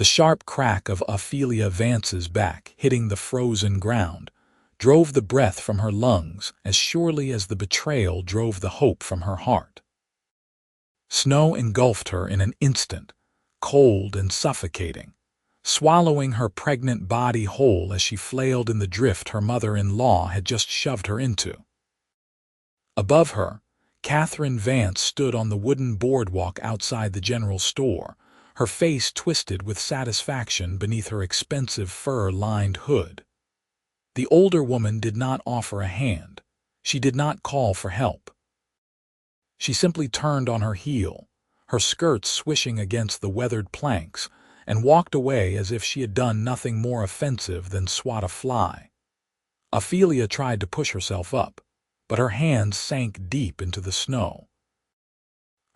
The sharp crack of Ophelia Vance's back hitting the frozen ground drove the breath from her lungs as surely as the betrayal drove the hope from her heart. Snow engulfed her in an instant, cold and suffocating, swallowing her pregnant body whole as she flailed in the drift her mother-in-law had just shoved her into. Above her, Catherine Vance stood on the wooden boardwalk outside the general store, her face twisted with satisfaction beneath her expensive fur-lined hood. The older woman did not offer a hand. She did not call for help. She simply turned on her heel, her skirts swishing against the weathered planks, and walked away as if she had done nothing more offensive than swat a fly. Ophelia tried to push herself up, but her hands sank deep into the snow.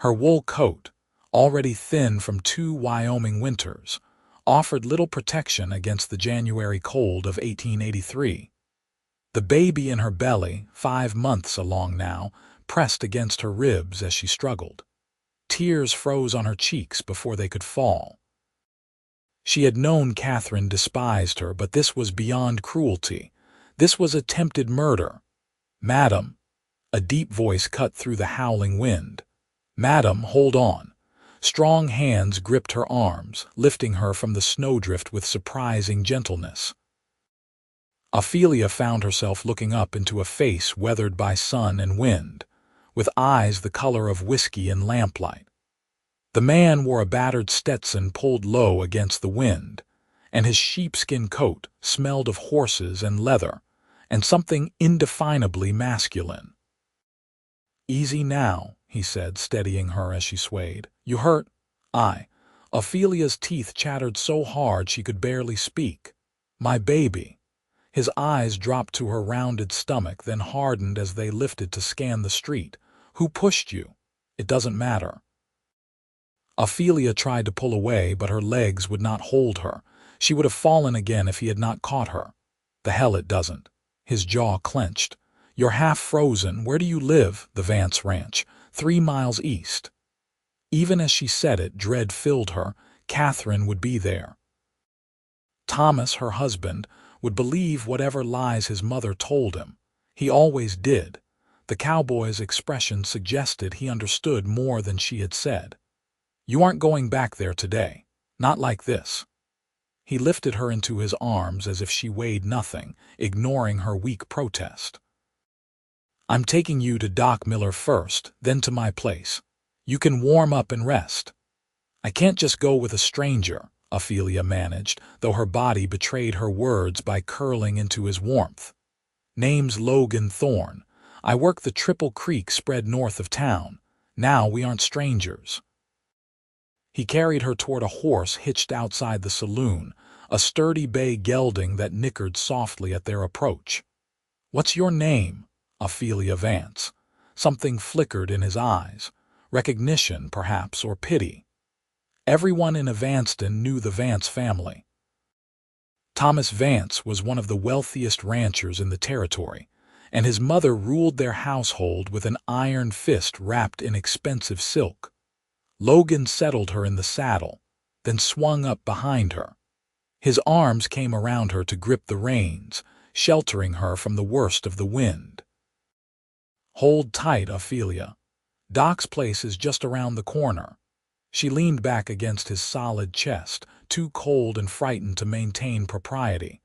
Her wool coat, already thin from 2 Wyoming winters, offered little protection against the January cold of 1883. The baby in her belly, 5 months along now, pressed against her ribs as she struggled. Tears froze on her cheeks before they could fall. She had known Catherine despised her, but this was beyond cruelty. This was attempted murder. "Madam," a deep voice cut through the howling wind. "Madam, hold on." Strong hands gripped her arms, lifting her from the snowdrift with surprising gentleness. Ophelia found herself looking up into a face weathered by sun and wind, with eyes the color of whiskey in lamplight. The man wore a battered Stetson pulled low against the wind, and his sheepskin coat smelled of horses and leather, and something indefinably masculine. "Easy now," he said, steadying her as she swayed. "You hurt?" "I." Ophelia's teeth chattered so hard she could barely speak. "My baby." His eyes dropped to her rounded stomach, then hardened as they lifted to scan the street. "Who pushed you?" "It doesn't matter." Ophelia tried to pull away, but her legs would not hold her. She would have fallen again if he had not caught her. "The hell it doesn't." His jaw clenched. "You're half frozen. Where do you live?" "The Vance Ranch, 3 miles east." Even as she said it, dread filled her. Catherine would be there. Thomas, her husband, would believe whatever lies his mother told him. He always did. The cowboy's expression suggested he understood more than she had said. "You aren't going back there today. Not like this." He lifted her into his arms as if she weighed nothing, ignoring her weak protest. "I'm taking you to Doc Miller first, then to my place. You can warm up and rest." "I can't just go with a stranger," Ophelia managed, though her body betrayed her words by curling into his warmth. "Name's Logan Thorne. I work the Triple Creek spread north of town. Now we aren't strangers." He carried her toward a horse hitched outside the saloon, a sturdy bay gelding that nickered softly at their approach. "What's your name?" "Ophelia Vance." Something flickered in his eyes. Recognition, perhaps, or pity. Everyone in Evanston knew the Vance family. Thomas Vance was one of the wealthiest ranchers in the territory, and his mother ruled their household with an iron fist wrapped in expensive silk. Logan settled her in the saddle, then swung up behind her. His arms came around her to grip the reins, sheltering her from the worst of the wind. "Hold tight, Ophelia. Doc's place is just around the corner." She leaned back against his solid chest, too cold and frightened to maintain propriety.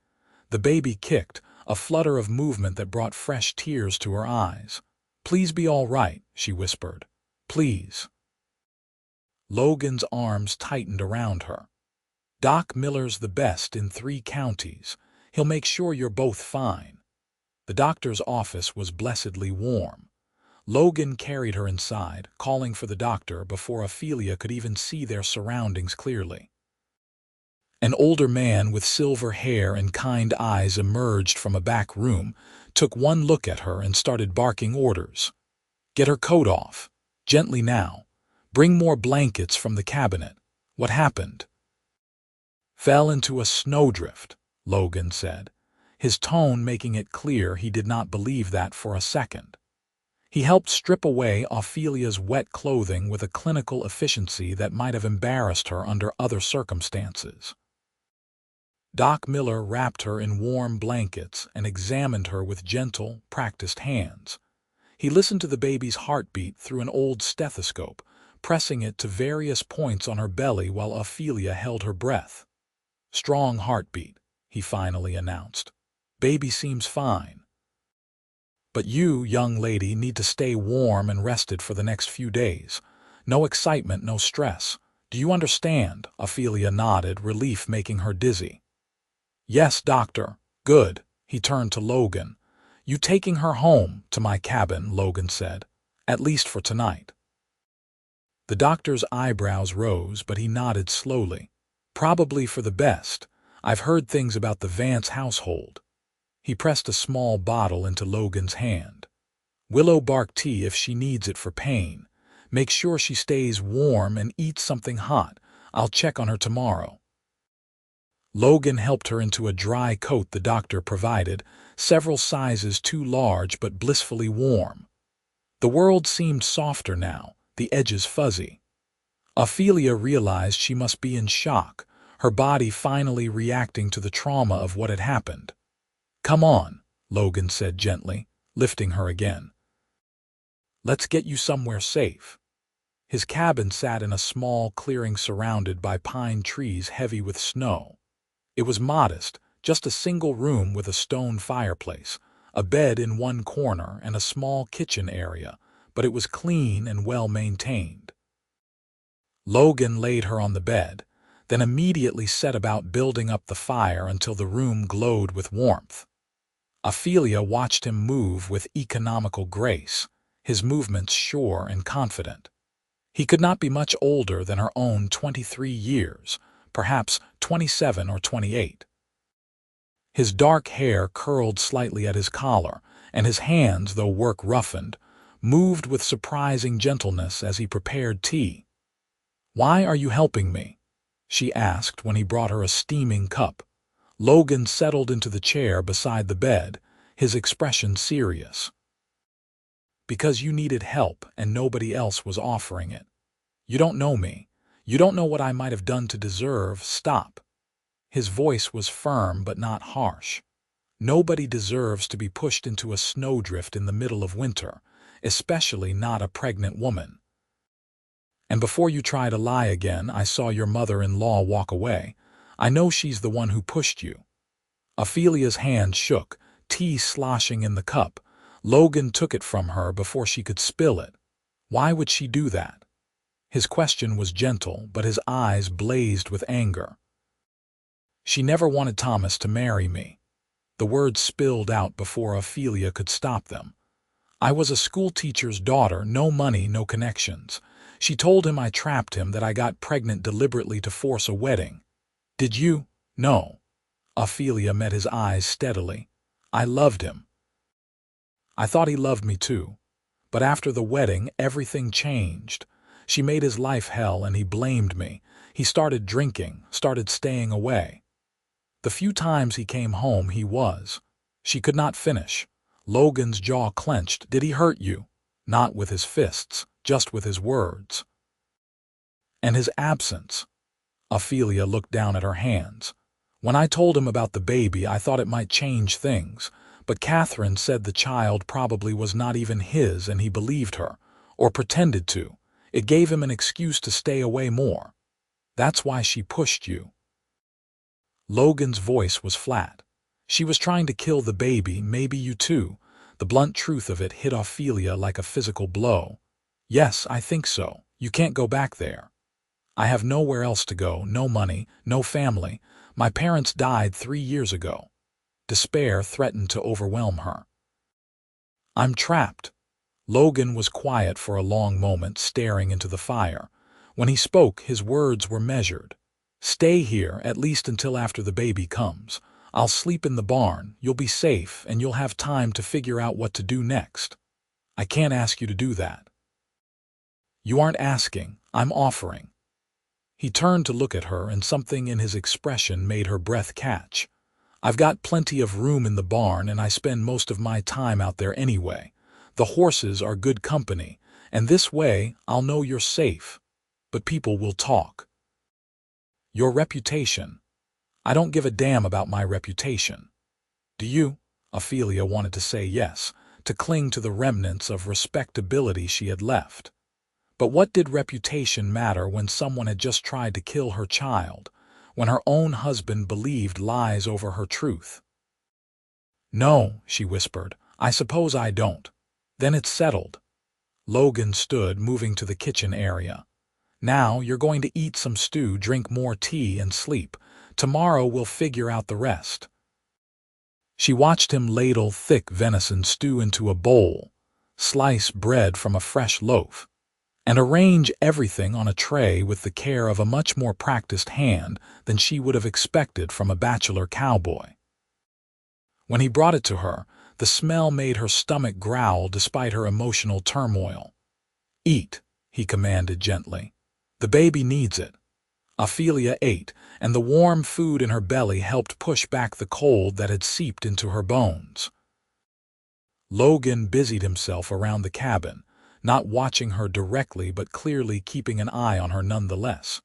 The baby kicked, a flutter of movement that brought fresh tears to her eyes. "Please be all right," she whispered. "Please." Logan's arms tightened around her. "Doc Miller's the best in 3 counties. He'll make sure you're both fine." The doctor's office was blessedly warm. Logan carried her inside, calling for the doctor before Ophelia could even see their surroundings clearly. An older man with silver hair and kind eyes emerged from a back room, took one look at her and started barking orders. "Get her coat off. Gently now. Bring more blankets from the cabinet. What happened?" "Fell into a snowdrift," Logan said, his tone making it clear he did not believe that for a second. He helped strip away Ophelia's wet clothing with a clinical efficiency that might have embarrassed her under other circumstances. Doc Miller wrapped her in warm blankets and examined her with gentle, practiced hands. He listened to the baby's heartbeat through an old stethoscope, pressing it to various points on her belly while Ophelia held her breath. "Strong heartbeat," he finally announced. "Baby seems fine. But you, young lady, need to stay warm and rested for the next few days. No excitement, no stress. Do you understand?" Ophelia nodded, relief making her dizzy. "Yes, doctor. Good." He turned to Logan. "You taking her home to my cabin," Logan said. "At least for tonight." The doctor's eyebrows rose, but he nodded slowly. "Probably for the best. I've heard things about the Vance household." He pressed a small bottle into Logan's hand. "Willow bark tea if she needs it for pain. Make sure she stays warm and eats something hot. I'll check on her tomorrow." Logan helped her into a dry coat the doctor provided, several sizes too large but blissfully warm. The world seemed softer now, the edges fuzzy. Ophelia realized she must be in shock, her body finally reacting to the trauma of what had happened. "Come on," Logan said gently, lifting her again. "Let's get you somewhere safe." His cabin sat in a small clearing surrounded by pine trees heavy with snow. It was modest, just a single room with a stone fireplace, a bed in one corner and a small kitchen area, but it was clean and well maintained. Logan laid her on the bed, then immediately set about building up the fire until the room glowed with warmth. Ophelia watched him move with economical grace, his movements sure and confident. He could not be much older than her own 23 years, perhaps 27 or 28. His dark hair curled slightly at his collar, and his hands, though work roughened, moved with surprising gentleness as he prepared tea. "Why are you helping me?" she asked when he brought her a steaming cup. Logan settled into the chair beside the bed, his expression serious. "Because you needed help and nobody else was offering it. You don't know me. You don't know what I might have done to deserve." "Stop." His voice was firm but not harsh. "Nobody deserves to be pushed into a snowdrift in the middle of winter, especially not a pregnant woman. And before you try to lie again, I saw your mother-in-law walk away. I know she's the one who pushed you." Ophelia's hand shook, tea sloshing in the cup. Logan took it from her before she could spill it. Why would she do that? His question was gentle, but his eyes blazed with anger. "She never wanted Thomas to marry me." The words spilled out before Ophelia could stop them. "I was a schoolteacher's daughter, no money, no connections. She told him I trapped him, that I got pregnant deliberately to force a wedding." "Did you?" "No." Ophelia met his eyes steadily. "I loved him. I thought he loved me too. But after the wedding, everything changed. She made his life hell and he blamed me. He started drinking, started staying away. The few times he came home, he was." She could not finish. Logan's jaw clenched. "Did he hurt you?" "Not with his fists, just with his words." "And his absence?" Ophelia looked down at her hands. "When I told him about the baby, I thought it might change things. But Catherine said the child probably was not even his and he believed her, or pretended to. It gave him an excuse to stay away more. That's why she pushed you." Logan's voice was flat. "She was trying to kill the baby, maybe you too." The blunt truth of it hit Ophelia like a physical blow. "Yes, I think so. You can't go back there." "I have nowhere else to go, no money, no family. My parents died 3 years ago." Despair threatened to overwhelm her. "I'm trapped." Logan was quiet for a long moment, staring into the fire. When he spoke, his words were measured. "Stay here, at least until after the baby comes. I'll sleep in the barn, you'll be safe, and you'll have time to figure out what to do next." "I can't ask you to do that." "You aren't asking, I'm offering." He turned to look at her, and something in his expression made her breath catch. "I've got plenty of room in the barn, and I spend most of my time out there anyway. The horses are good company, and this way I'll know you're safe. But people will talk. Your reputation. I don't give a damn about my reputation. Do you? Ophelia wanted to say yes, to cling to the remnants of respectability she had left. But what did reputation matter when someone had just tried to kill her child, when her own husband believed lies over her truth? No, she whispered, I suppose I don't. Then it's settled. Logan stood, moving to the kitchen area. Now you're going to eat some stew, drink more tea, and sleep. Tomorrow we'll figure out the rest. She watched him ladle thick venison stew into a bowl, slice bread from a fresh loaf, and arrange everything on a tray with the care of a much more practiced hand than she would have expected from a bachelor cowboy. When he brought it to her, the smell made her stomach growl despite her emotional turmoil. Eat, he commanded gently. The baby needs it. Ophelia ate, and the warm food in her belly helped push back the cold that had seeped into her bones. Logan busied himself around the cabin, not watching her directly but clearly keeping an eye on her nonetheless.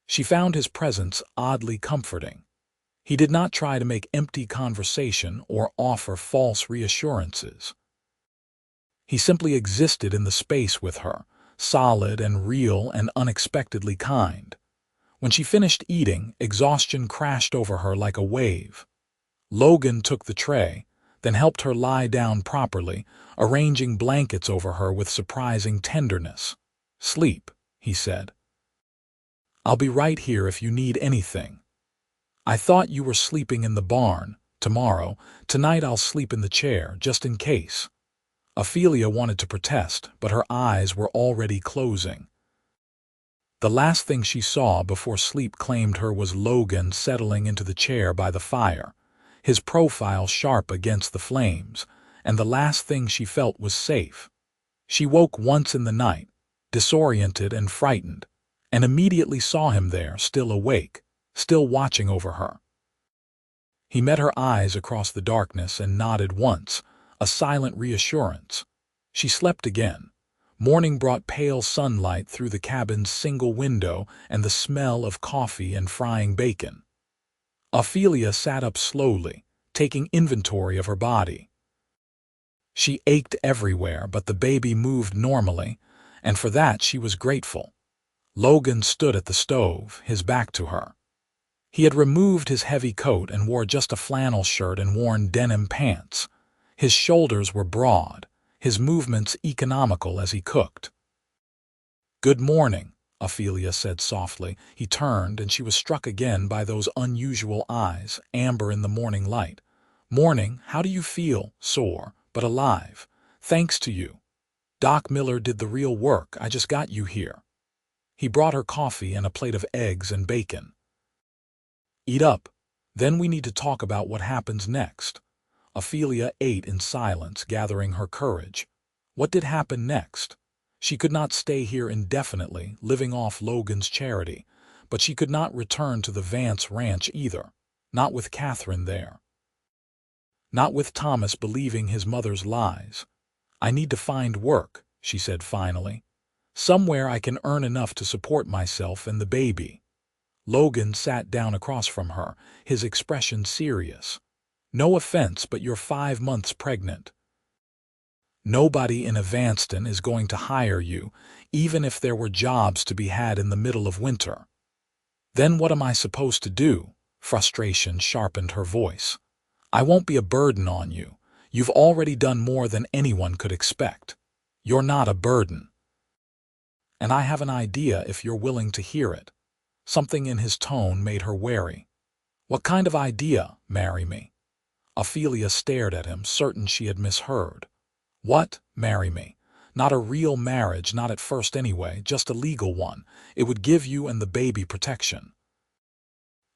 She found his presence oddly comforting. He did not try to make empty conversation or offer false reassurances. He simply existed in the space with her, solid and real and unexpectedly kind. When she finished eating, exhaustion crashed over her like a wave. Logan took the tray, then helped her lie down properly, arranging blankets over her with surprising tenderness. Sleep, he said. I'll be right here if you need anything. I thought you were sleeping in the barn. Tonight I'll sleep in the chair, just in case. Ophelia wanted to protest, but her eyes were already closing. The last thing she saw before sleep claimed her was Logan settling into the chair by the fire, his profile sharp against the flames, and the last thing she felt was safe. She woke once in the night, disoriented and frightened, and immediately saw him there, still awake, still watching over her. He met her eyes across the darkness and nodded once, a silent reassurance. She slept again. Morning brought pale sunlight through the cabin's single window and the smell of coffee and frying bacon. Ophelia sat up slowly, taking inventory of her body. She ached everywhere, but the baby moved normally, and for that she was grateful. Logan stood at the stove, his back to her. He had removed his heavy coat and wore just a flannel shirt and worn denim pants. His shoulders were broad, his movements economical as he cooked. Good morning, Ophelia said softly. He turned, and she was struck again by those unusual eyes, amber in the morning light. Morning, how do you feel? Sore, but alive. Thanks to you. Doc Miller did the real work. I just got you here. He brought her coffee and a plate of eggs and bacon. Eat up. Then we need to talk about what happens next. Ophelia ate in silence, gathering her courage. What did happen next? She could not stay here indefinitely, living off Logan's charity, but she could not return to the Vance ranch either, not with Catherine there. Not with Thomas believing his mother's lies. I need to find work, she said finally. Somewhere I can earn enough to support myself and the baby. Logan sat down across from her, his expression serious. No offense, but you're 5 months pregnant. Nobody in Evanston is going to hire you, even if there were jobs to be had in the middle of winter. Then what am I supposed to do? Frustration sharpened her voice. I won't be a burden on you. You've already done more than anyone could expect. You're not a burden. And I have an idea if you're willing to hear it. Something in his tone made her wary. What kind of idea? Marry me. Ophelia stared at him, certain she had misheard. What? Marry me? Not a real marriage, not at first anyway, just a legal one. It would give you and the baby protection.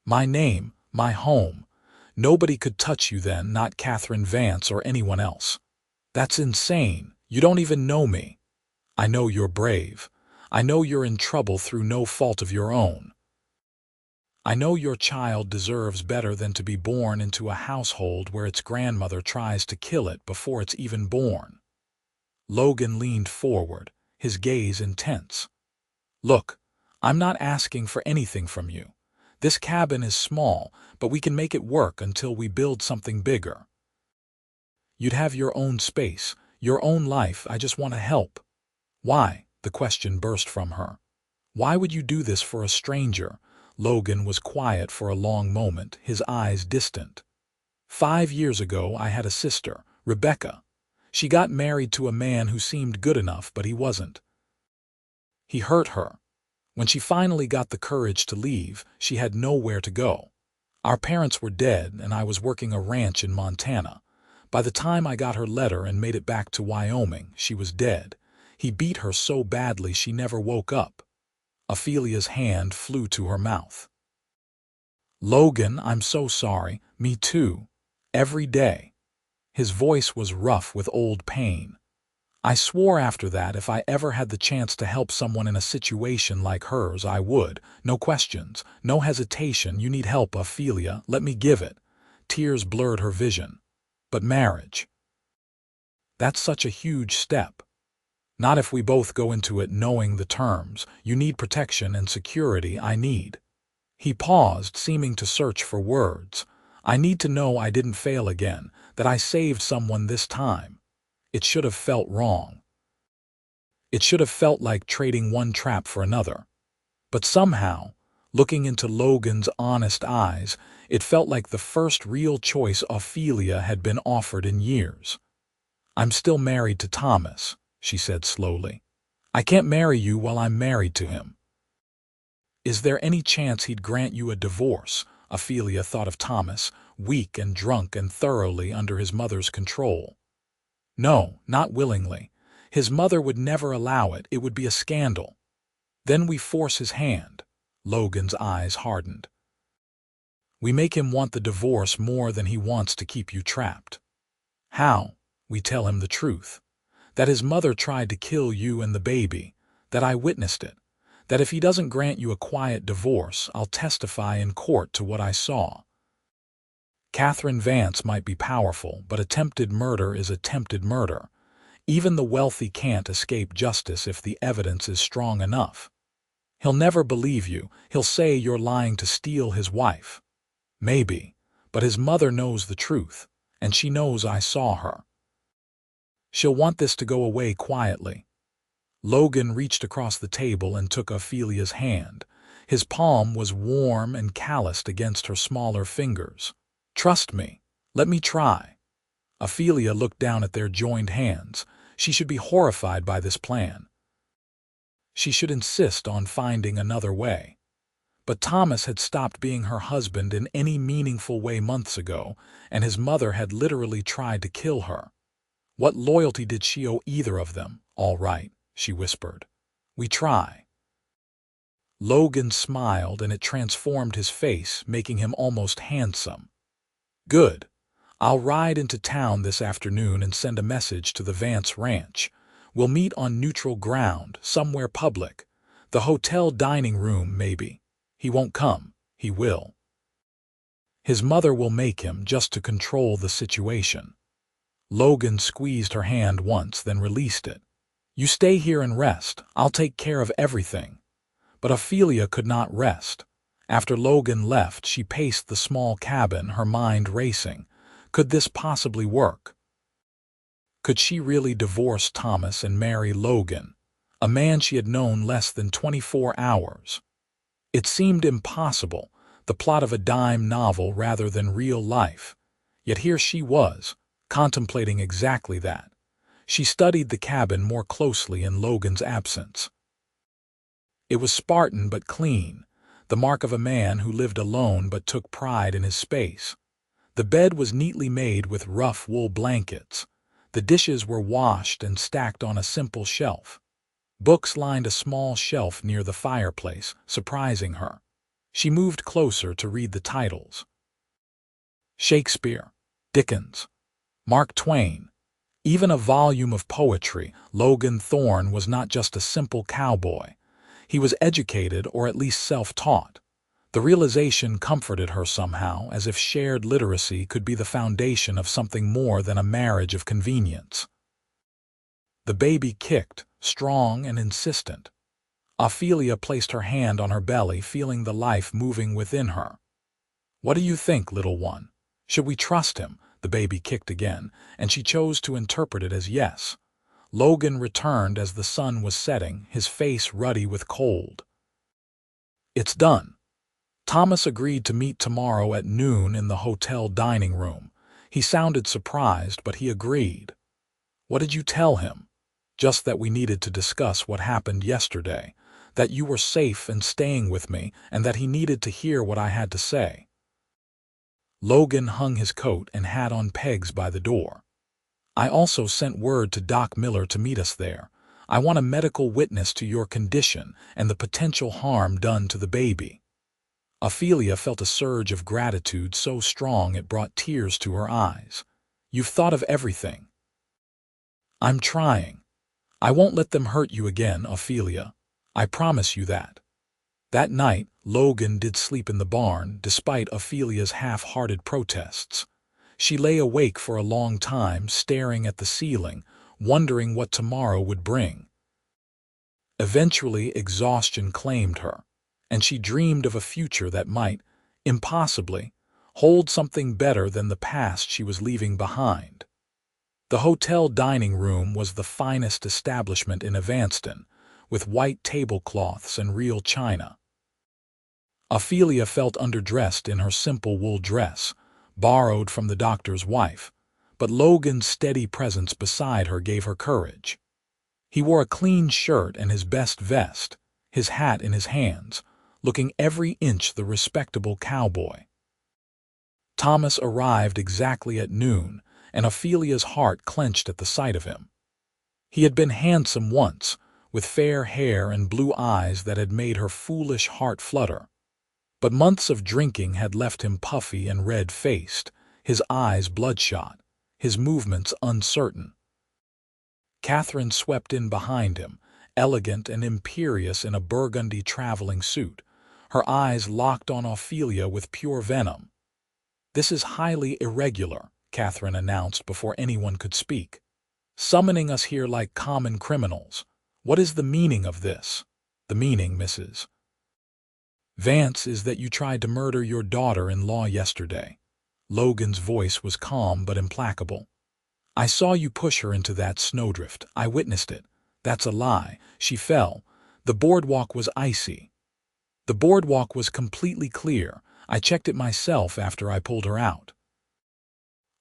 My name, my home. Nobody could touch you then, not Catherine Vance or anyone else. That's insane. You don't even know me. I know you're brave. I know you're in trouble through no fault of your own. I know your child deserves better than to be born into a household where its grandmother tries to kill it before it's even born. Logan leaned forward, his gaze intense. Look, I'm not asking for anything from you. This cabin is small, but we can make it work until we build something bigger. You'd have your own space, your own life. I just want to help. Why? The question burst from her. Why would you do this for a stranger? Logan was quiet for a long moment, his eyes distant. 5 years ago, I had a sister, Rebecca. She got married to a man who seemed good enough, but he wasn't. He hurt her. When she finally got the courage to leave, she had nowhere to go. Our parents were dead, and I was working a ranch in Montana. By the time I got her letter and made it back to Wyoming, she was dead. He beat her so badly she never woke up. Ophelia's hand flew to her mouth. Logan, I'm so sorry. Me too. Every day. His voice was rough with old pain. I swore after that if I ever had the chance to help someone in a situation like hers, I would. No questions, no hesitation. You need help, Ophelia. Let me give it. Tears blurred her vision. But marriage. That's such a huge step. Not if we both go into it knowing the terms. You need protection and security. I need. He paused, seeming to search for words. I need to know I didn't fail again, that I saved someone this time. It should have felt wrong. It should have felt like trading one trap for another. But somehow, looking into Logan's honest eyes, it felt like the first real choice Ophelia had been offered in years. I'm still married to Thomas, she said slowly. I can't marry you while I'm married to him. Is there any chance he'd grant you a divorce? Ophelia thought of Thomas, weak and drunk and thoroughly under his mother's control. No, not willingly. His mother would never allow it. It would be a scandal. Then we force his hand. Logan's eyes hardened. We make him want the divorce more than he wants to keep you trapped. How? We tell him the truth. That his mother tried to kill you and the baby. That I witnessed it. That if he doesn't grant you a quiet divorce, I'll testify in court to what I saw. Catherine Vance might be powerful, but attempted murder is attempted murder. Even the wealthy can't escape justice if the evidence is strong enough. He'll never believe you. He'll say you're lying to steal his wife. Maybe, but his mother knows the truth, and she knows I saw her. She'll want this to go away quietly. Logan reached across the table and took Ophelia's hand. His palm was warm and calloused against her smaller fingers. Trust me. Let me try. Ophelia looked down at their joined hands. She should be horrified by this plan. She should insist on finding another way. But Thomas had stopped being her husband in any meaningful way months ago, and his mother had literally tried to kill her. What loyalty did she owe either of them? All right, she whispered. We try. Logan smiled, and it transformed his face, making him almost handsome. Good. I'll ride into town this afternoon and send a message to the Vance ranch. We'll meet on neutral ground, somewhere public. The hotel dining room, maybe. He won't come. He will. His mother will make him, just to control the situation. Logan squeezed her hand once, then released it. You stay here and rest. I'll take care of everything. But Ophelia could not rest. After Logan left, she paced the small cabin, her mind racing. Could this possibly work? Could she really divorce Thomas and marry Logan, a man she had known less than 24 hours? It seemed impossible, the plot of a dime novel rather than real life. Yet here she was, contemplating exactly that. She studied the cabin more closely in Logan's absence. It was Spartan but clean, the mark of a man who lived alone but took pride in his space. The bed was neatly made with rough wool blankets. The dishes were washed and stacked on a simple shelf. Books lined a small shelf near the fireplace, surprising her. She moved closer to read the titles. Shakespeare, Dickens, Mark Twain, even a volume of poetry. Logan Thorne was not just a simple cowboy. He was educated, or at least self-taught. The realization comforted her somehow, as if shared literacy could be the foundation of something more than a marriage of convenience. The baby kicked, strong and insistent. Ophelia placed her hand on her belly, feeling the life moving within her. "What do you think, little one? Should we trust him?" The baby kicked again, and she chose to interpret it as yes. Logan returned as the sun was setting, his face ruddy with cold. "It's done." Thomas agreed to meet tomorrow at noon in the hotel dining room. He sounded surprised, but he agreed. "What did you tell him?" "Just that we needed to discuss what happened yesterday, that you were safe and staying with me, and that he needed to hear what I had to say." Logan hung his coat and hat on pegs by the door. "I also sent word to Doc Miller to meet us there. I want a medical witness to your condition and the potential harm done to the baby." Ophelia felt a surge of gratitude so strong it brought tears to her eyes. "You've thought of everything." "I'm trying. I won't let them hurt you again, Ophelia. I promise you that." That night, Logan did sleep in the barn, despite Ophelia's half-hearted protests. She lay awake for a long time, staring at the ceiling, wondering what tomorrow would bring. Eventually, exhaustion claimed her, and she dreamed of a future that might, impossibly, hold something better than the past she was leaving behind. The hotel dining room was the finest establishment in Evanston, with white tablecloths and real china. Ophelia felt underdressed in her simple wool dress, borrowed from the doctor's wife, but Logan's steady presence beside her gave her courage. He wore a clean shirt and his best vest, his hat in his hands, looking every inch the respectable cowboy. Thomas arrived exactly at noon, and Ophelia's heart clenched at the sight of him. He had been handsome once, with fair hair and blue eyes that had made her foolish heart flutter. But months of drinking had left him puffy and red-faced, his eyes bloodshot, his movements uncertain. Catherine swept in behind him, elegant and imperious in a burgundy traveling suit, her eyes locked on Ophelia with pure venom. "This is highly irregular," Catherine announced before anyone could speak. "Summoning us here like common criminals. What is the meaning of this?" "The meaning, Mrs. Vance, is that you tried to murder your daughter-in-law yesterday." Logan's voice was calm but implacable. "I saw you push her into that snowdrift. I witnessed it." "That's a lie. She fell. The boardwalk was icy." "The boardwalk was completely clear. I checked it myself after I pulled her out."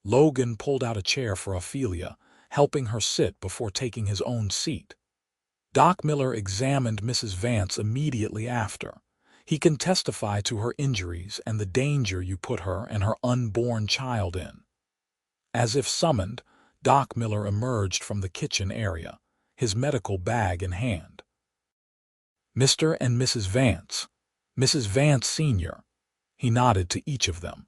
Logan pulled out a chair for Ophelia, helping her sit before taking his own seat. Doc Miller examined Mrs. Vance immediately after. "He can testify to her injuries and the danger you put her and her unborn child in." As if summoned, Doc Miller emerged from the kitchen area, his medical bag in hand. "Mr. and Mrs. Vance, Mrs. Vance Sr." He nodded to each of them.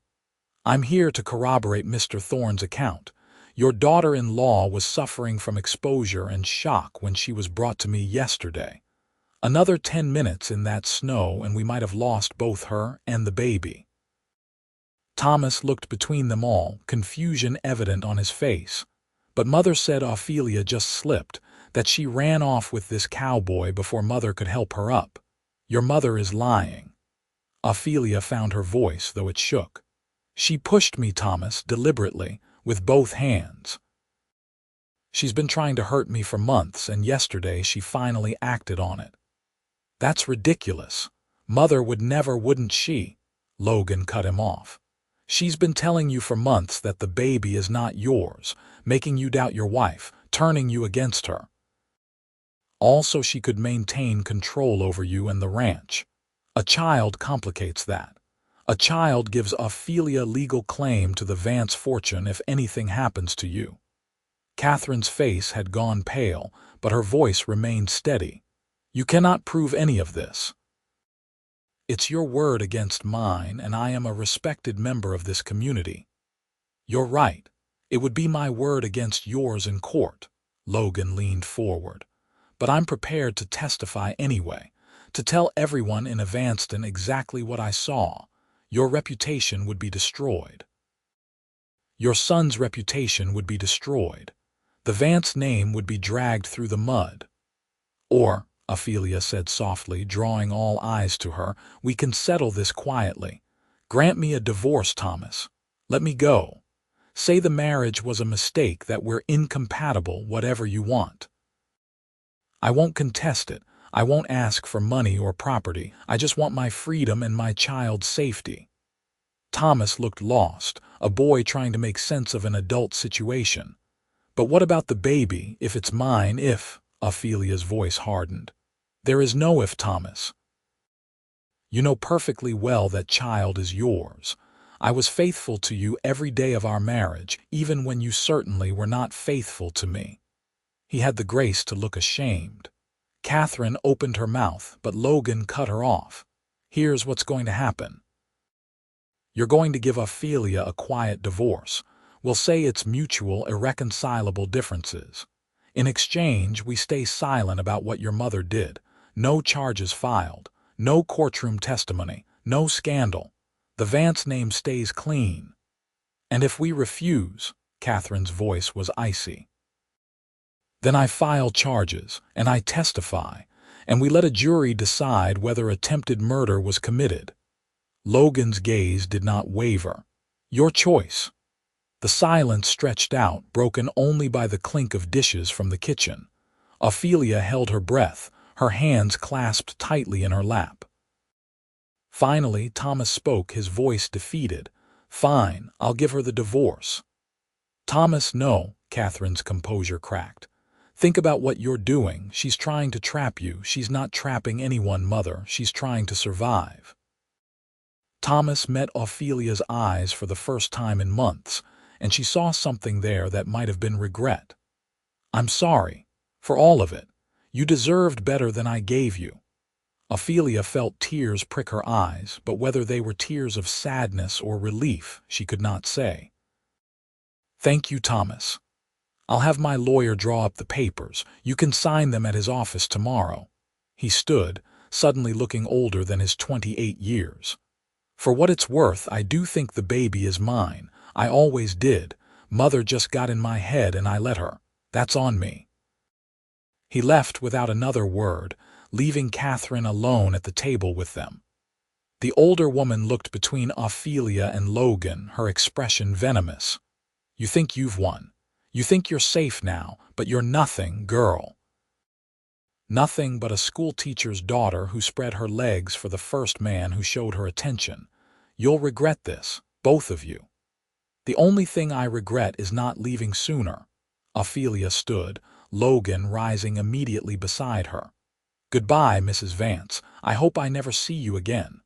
"I'm here to corroborate Mr. Thorne's account. Your daughter-in-law was suffering from exposure and shock when she was brought to me yesterday. Another 10 minutes in that snow and we might have lost both her and the baby." Thomas looked between them all, confusion evident on his face. But Mother said Ophelia just slipped, that she ran off with this cowboy before Mother could help her up. "Your mother is lying." Ophelia found her voice, though it shook. "She pushed me, Thomas, deliberately, with both hands. She's been trying to hurt me for months, and yesterday she finally acted on it." "That's ridiculous. Mother would never, wouldn't she?" Logan cut him off. "She's been telling you for months that the baby is not yours, making you doubt your wife, turning you against her. All so she could maintain control over you and the ranch. A child complicates that. A child gives Ophelia legal claim to the Vance fortune if anything happens to you." Catherine's face had gone pale, but her voice remained steady. "You cannot prove any of this. It's your word against mine, and I am a respected member of this community." "You're right. It would be my word against yours in court." Logan leaned forward. "But I'm prepared to testify anyway, to tell everyone in Evanston exactly what I saw. Your reputation would be destroyed. Your son's reputation would be destroyed." The Vance name would be dragged through the mud. Or, Ophelia said softly, drawing all eyes to her, we can settle this quietly. Grant me a divorce, Thomas. Let me go. Say the marriage was a mistake, that we're incompatible, whatever you want. I won't contest it. I won't ask for money or property. I just want my freedom and my child's safety. Thomas looked lost, a boy trying to make sense of an adult situation. But what about the baby, if it's mine, if... Ophelia's voice hardened. There is no if, Thomas. You know perfectly well that child is yours. I was faithful to you every day of our marriage, even when you certainly were not faithful to me. He had the grace to look ashamed. Catherine opened her mouth, but Logan cut her off. Here's what's going to happen. You're going to give Ophelia a quiet divorce. We'll say it's mutual, irreconcilable differences. In exchange, we stay silent about what your mother did. No charges filed. No courtroom testimony. No scandal. The Vance name stays clean. And if we refuse, Catherine's voice was icy. Then I file charges, and I testify, and we let a jury decide whether attempted murder was committed. Logan's gaze did not waver. Your choice. The silence stretched out, broken only by the clink of dishes from the kitchen. Ophelia held her breath, her hands clasped tightly in her lap. Finally, Thomas spoke, his voice defeated. Fine, I'll give her the divorce. Thomas, no, Catherine's composure cracked. Think about what you're doing. She's trying to trap you. She's not trapping anyone, Mother. She's trying to survive. Thomas met Ophelia's eyes for the first time in months, and she saw something there that might have been regret. I'm sorry. For all of it. You deserved better than I gave you. Ophelia felt tears prick her eyes, but whether they were tears of sadness or relief, she could not say. Thank you, Thomas. I'll have my lawyer draw up the papers. You can sign them at his office tomorrow. He stood, suddenly looking older than his 28 years. For what it's worth, I do think the baby is mine. I always did. Mother just got in my head and I let her. That's on me. He left without another word, leaving Catherine alone at the table with them. The older woman looked between Ophelia and Logan, her expression venomous. You think you've won. You think you're safe now, but you're nothing, girl. Nothing but a schoolteacher's daughter who spread her legs for the first man who showed her attention. You'll regret this, both of you. The only thing I regret is not leaving sooner. Ophelia stood, Logan rising immediately beside her. Goodbye, Mrs. Vance. I hope I never see you again.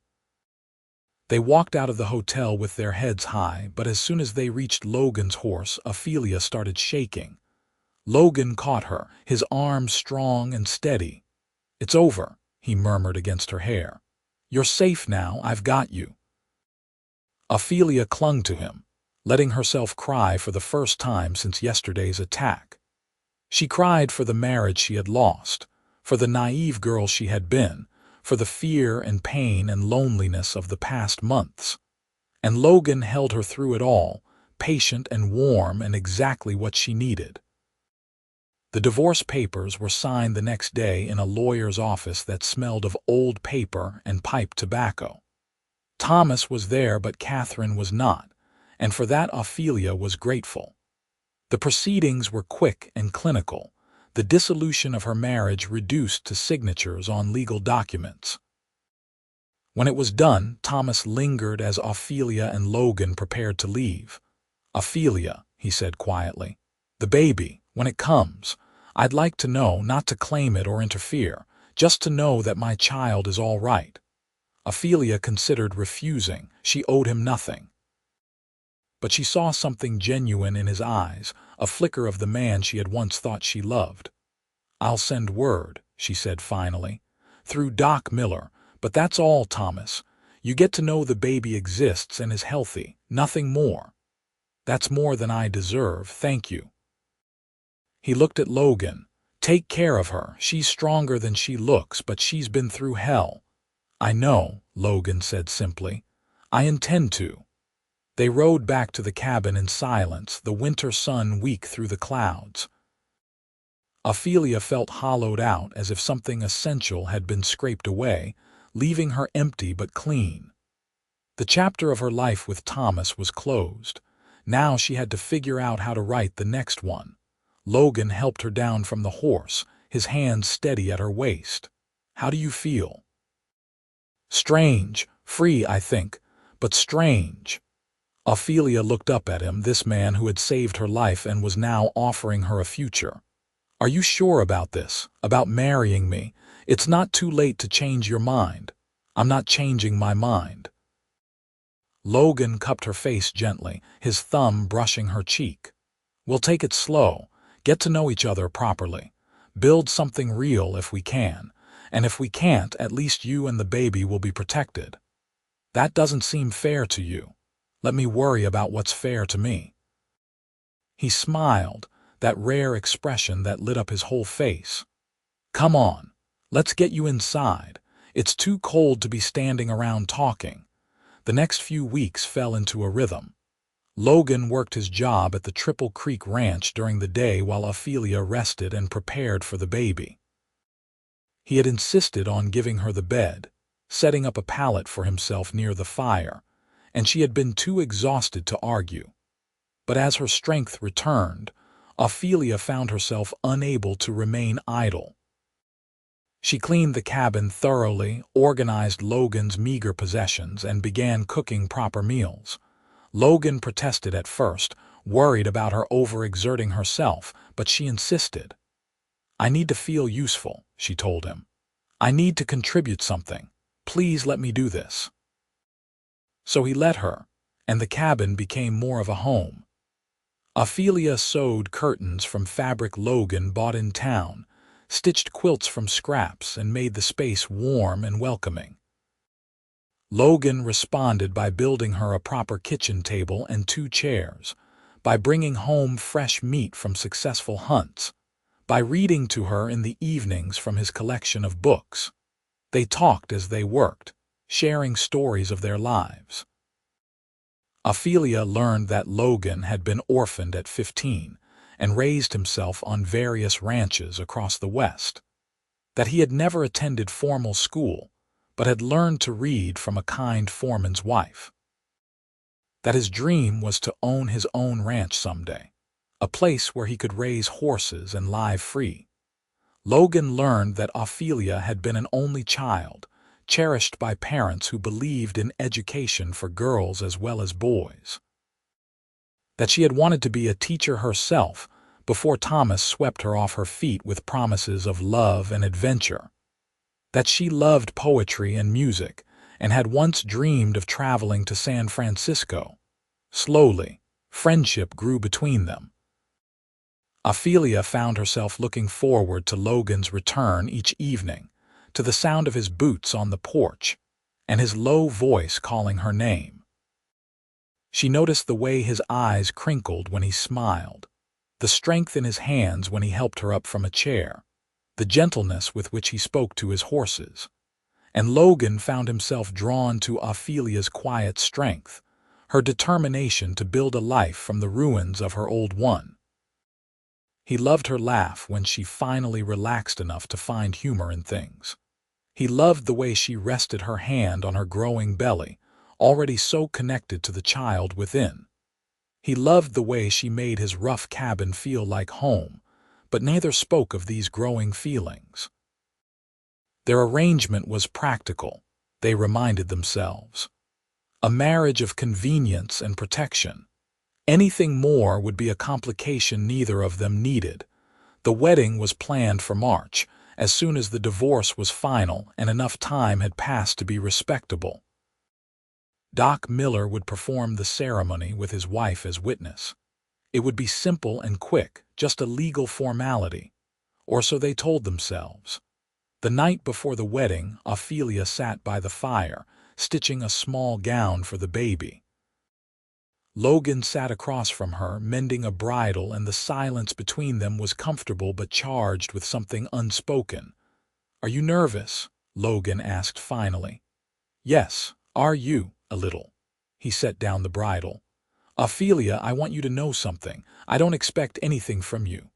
They walked out of the hotel with their heads high, but as soon as they reached Logan's horse, Ophelia started shaking. Logan caught her, his arms strong and steady. It's over, he murmured against her hair. You're safe now, I've got you. Ophelia clung to him, letting herself cry for the first time since yesterday's attack. She cried for the marriage she had lost, for the naive girl she had been, for the fear and pain and loneliness of the past months. And Logan held her through it all, patient and warm and exactly what she needed. The divorce papers were signed the next day in a lawyer's office that smelled of old paper and pipe tobacco. Thomas was there, but Catherine was not, and for that Ophelia was grateful. The proceedings were quick and clinical, the dissolution of her marriage reduced to signatures on legal documents. When it was done, Thomas lingered as Ophelia and Logan prepared to leave. Ophelia, he said quietly, the baby, when it comes, I'd like to know, not to claim it or interfere, just to know that my child is all right. Ophelia considered refusing. She owed him nothing. But she saw something genuine in his eyes, a flicker of the man she had once thought she loved. I'll send word, she said finally, through Doc Miller, but that's all, Thomas. You get to know the baby exists and is healthy, nothing more. That's more than I deserve, thank you. He looked at Logan. Take care of her. She's stronger than she looks, but she's been through hell. I know, Logan said simply. I intend to. They rode back to the cabin in silence, the winter sun weak through the clouds. Ophelia felt hollowed out as if something essential had been scraped away, leaving her empty but clean. The chapter of her life with Thomas was closed. Now she had to figure out how to write the next one. Logan helped her down from the horse, his hands steady at her waist. "How do you feel?" "Strange. Free, I think, but strange." Ophelia looked up at him, this man who had saved her life and was now offering her a future. "Are you sure about this, about marrying me? It's not too late to change your mind." "I'm not changing my mind." Logan cupped her face gently, his thumb brushing her cheek. "We'll take it slow, get to know each other properly, build something real if we can, and if we can't, at least you and the baby will be protected. That doesn't seem fair to you. Let me worry about what's fair to me." He smiled, that rare expression that lit up his whole face. "Come on, let's get you inside. It's too cold to be standing around talking." The next few weeks fell into a rhythm. Logan worked his job at the Triple Creek Ranch during the day while Ophelia rested and prepared for the baby. He had insisted on giving her the bed, setting up a pallet for himself near the fire, and she had been too exhausted to argue. But as her strength returned, Ophelia found herself unable to remain idle. She cleaned the cabin thoroughly, organized Logan's meager possessions, and began cooking proper meals. Logan protested at first, worried about her overexerting herself, but she insisted. "I need to feel useful," she told him. "I need to contribute something. Please let me do this." So he let her, and the cabin became more of a home. Ophelia sewed curtains from fabric Logan bought in town, stitched quilts from scraps, and made the space warm and welcoming. Logan responded by building her a proper kitchen table and 2 chairs, by bringing home fresh meat from successful hunts, by reading to her in the evenings from his collection of books. They talked as they worked, sharing stories of their lives. Ophelia learned that Logan had been orphaned at 15 and raised himself on various ranches across the West, that he had never attended formal school, but had learned to read from a kind foreman's wife, that his dream was to own his own ranch someday, a place where he could raise horses and live free. Logan learned that Ophelia had been an only child, cherished by parents who believed in education for girls as well as boys, that she had wanted to be a teacher herself before Thomas swept her off her feet with promises of love and adventure, that she loved poetry and music and had once dreamed of traveling to San Francisco. Slowly, friendship grew between them. Ophelia found herself looking forward to Logan's return each evening, to the sound of his boots on the porch, and his low voice calling her name. She noticed the way his eyes crinkled when he smiled, the strength in his hands when he helped her up from a chair, the gentleness with which he spoke to his horses. And Logan found himself drawn to Ophelia's quiet strength, her determination to build a life from the ruins of her old one. He loved her laugh when she finally relaxed enough to find humor in things. He loved the way she rested her hand on her growing belly, already so connected to the child within. He loved the way she made his rough cabin feel like home, but neither spoke of these growing feelings. Their arrangement was practical, they reminded themselves. A marriage of convenience and protection. Anything more would be a complication neither of them needed. The wedding was planned for March, as soon as the divorce was final and enough time had passed to be respectable. Doc Miller would perform the ceremony with his wife as witness. It would be simple and quick, just a legal formality, or so they told themselves. The night before the wedding, Ophelia sat by the fire, stitching a small gown for the baby. Logan sat across from her, mending a bridle, and the silence between them was comfortable but charged with something unspoken. "Are you nervous?" Logan asked finally. "Yes, are you?" "A little." He set down the bridle. "Ophelia, I want you to know something. I don't expect anything from you."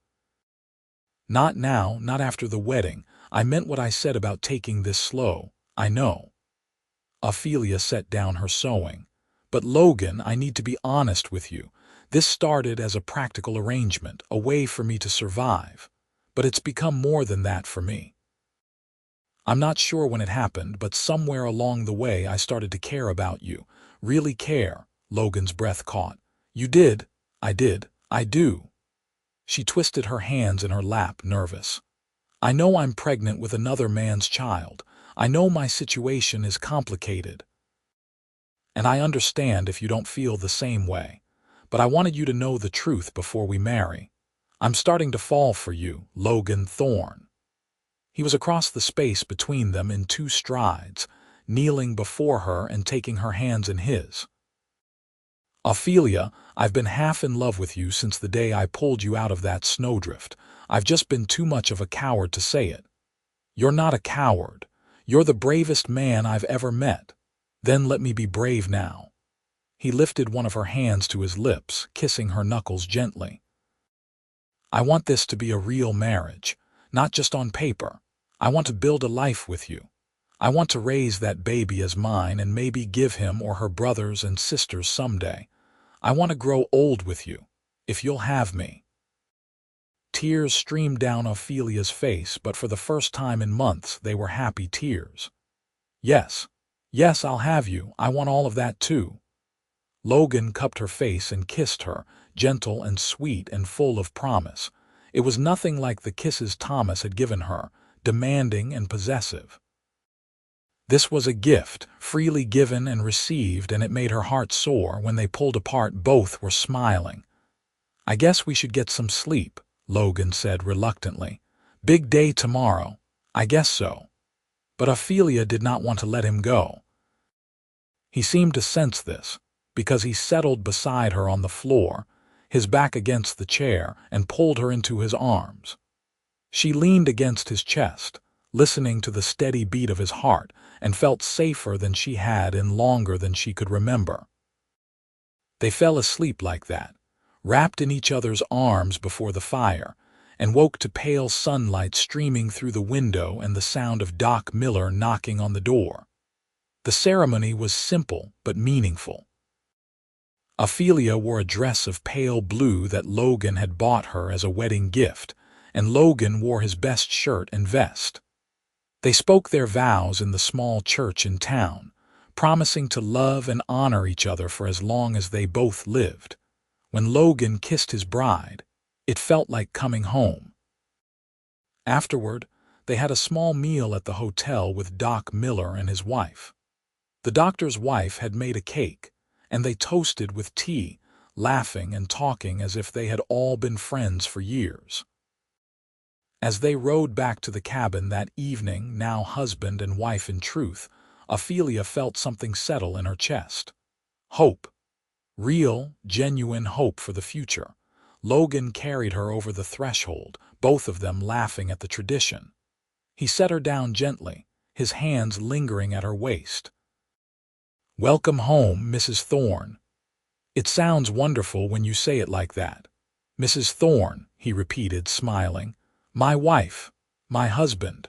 Not now, not after the wedding. I meant what I said about taking this slow. I know. Ophelia set down her sewing. But Logan, I need to be honest with you. This started as a practical arrangement, a way for me to survive. But it's become more than that for me. I'm not sure when it happened, but somewhere along the way I started to care about you. Really care. Logan's breath caught. You did. I did. I do. She twisted her hands in her lap, nervous. I know I'm pregnant with another man's child. I know my situation is complicated. And I understand if you don't feel the same way. But I wanted you to know the truth before we marry. I'm starting to fall for you, Logan Thorne. He was across the space between them in 2 strides, kneeling before her and taking her hands in his. Ophelia, I've been half in love with you since the day I pulled you out of that snowdrift. I've just been too much of a coward to say it. You're not a coward. You're the bravest man I've ever met. Then let me be brave now. He lifted one of her hands to his lips, kissing her knuckles gently. I want this to be a real marriage, not just on paper. I want to build a life with you. I want to raise that baby as mine and maybe give him or her brothers and sisters someday. I want to grow old with you, if you'll have me. Tears streamed down Ophelia's face, but for the first time in months they were happy tears. Yes, yes, I'll have you. I want all of that too. Logan cupped her face and kissed her, gentle and sweet and full of promise. It was nothing like the kisses Thomas had given her, demanding and possessive. This was a gift, freely given and received, and it made her heart soar. When they pulled apart, both were smiling. I guess we should get some sleep, Logan said reluctantly. Big day tomorrow. I guess so. But Ophelia did not want to let him go. He seemed to sense this, because he settled beside her on the floor, his back against the chair, and pulled her into his arms. She leaned against his chest, listening to the steady beat of his heart, and felt safer than she had in longer than she could remember. They fell asleep like that, wrapped in each other's arms before the fire, and woke to pale sunlight streaming through the window and the sound of Doc Miller knocking on the door. The ceremony was simple but meaningful. Ophelia wore a dress of pale blue that Logan had bought her as a wedding gift, and Logan wore his best shirt and vest. They spoke their vows in the small church in town, promising to love and honor each other for as long as they both lived. When Logan kissed his bride, it felt like coming home. Afterward, they had a small meal at the hotel with Doc Miller and his wife. The doctor's wife had made a cake, and they toasted with tea, laughing and talking as if they had all been friends for years. As they rode back to the cabin that evening, now husband and wife in truth, Ophelia felt something settle in her chest. Hope. Real, genuine hope for the future. Logan carried her over the threshold, both of them laughing at the tradition. He set her down gently, his hands lingering at her waist. Welcome home, Mrs. Thorne. It sounds wonderful when you say it like that. Mrs. Thorne, he repeated, smiling. My wife, my husband.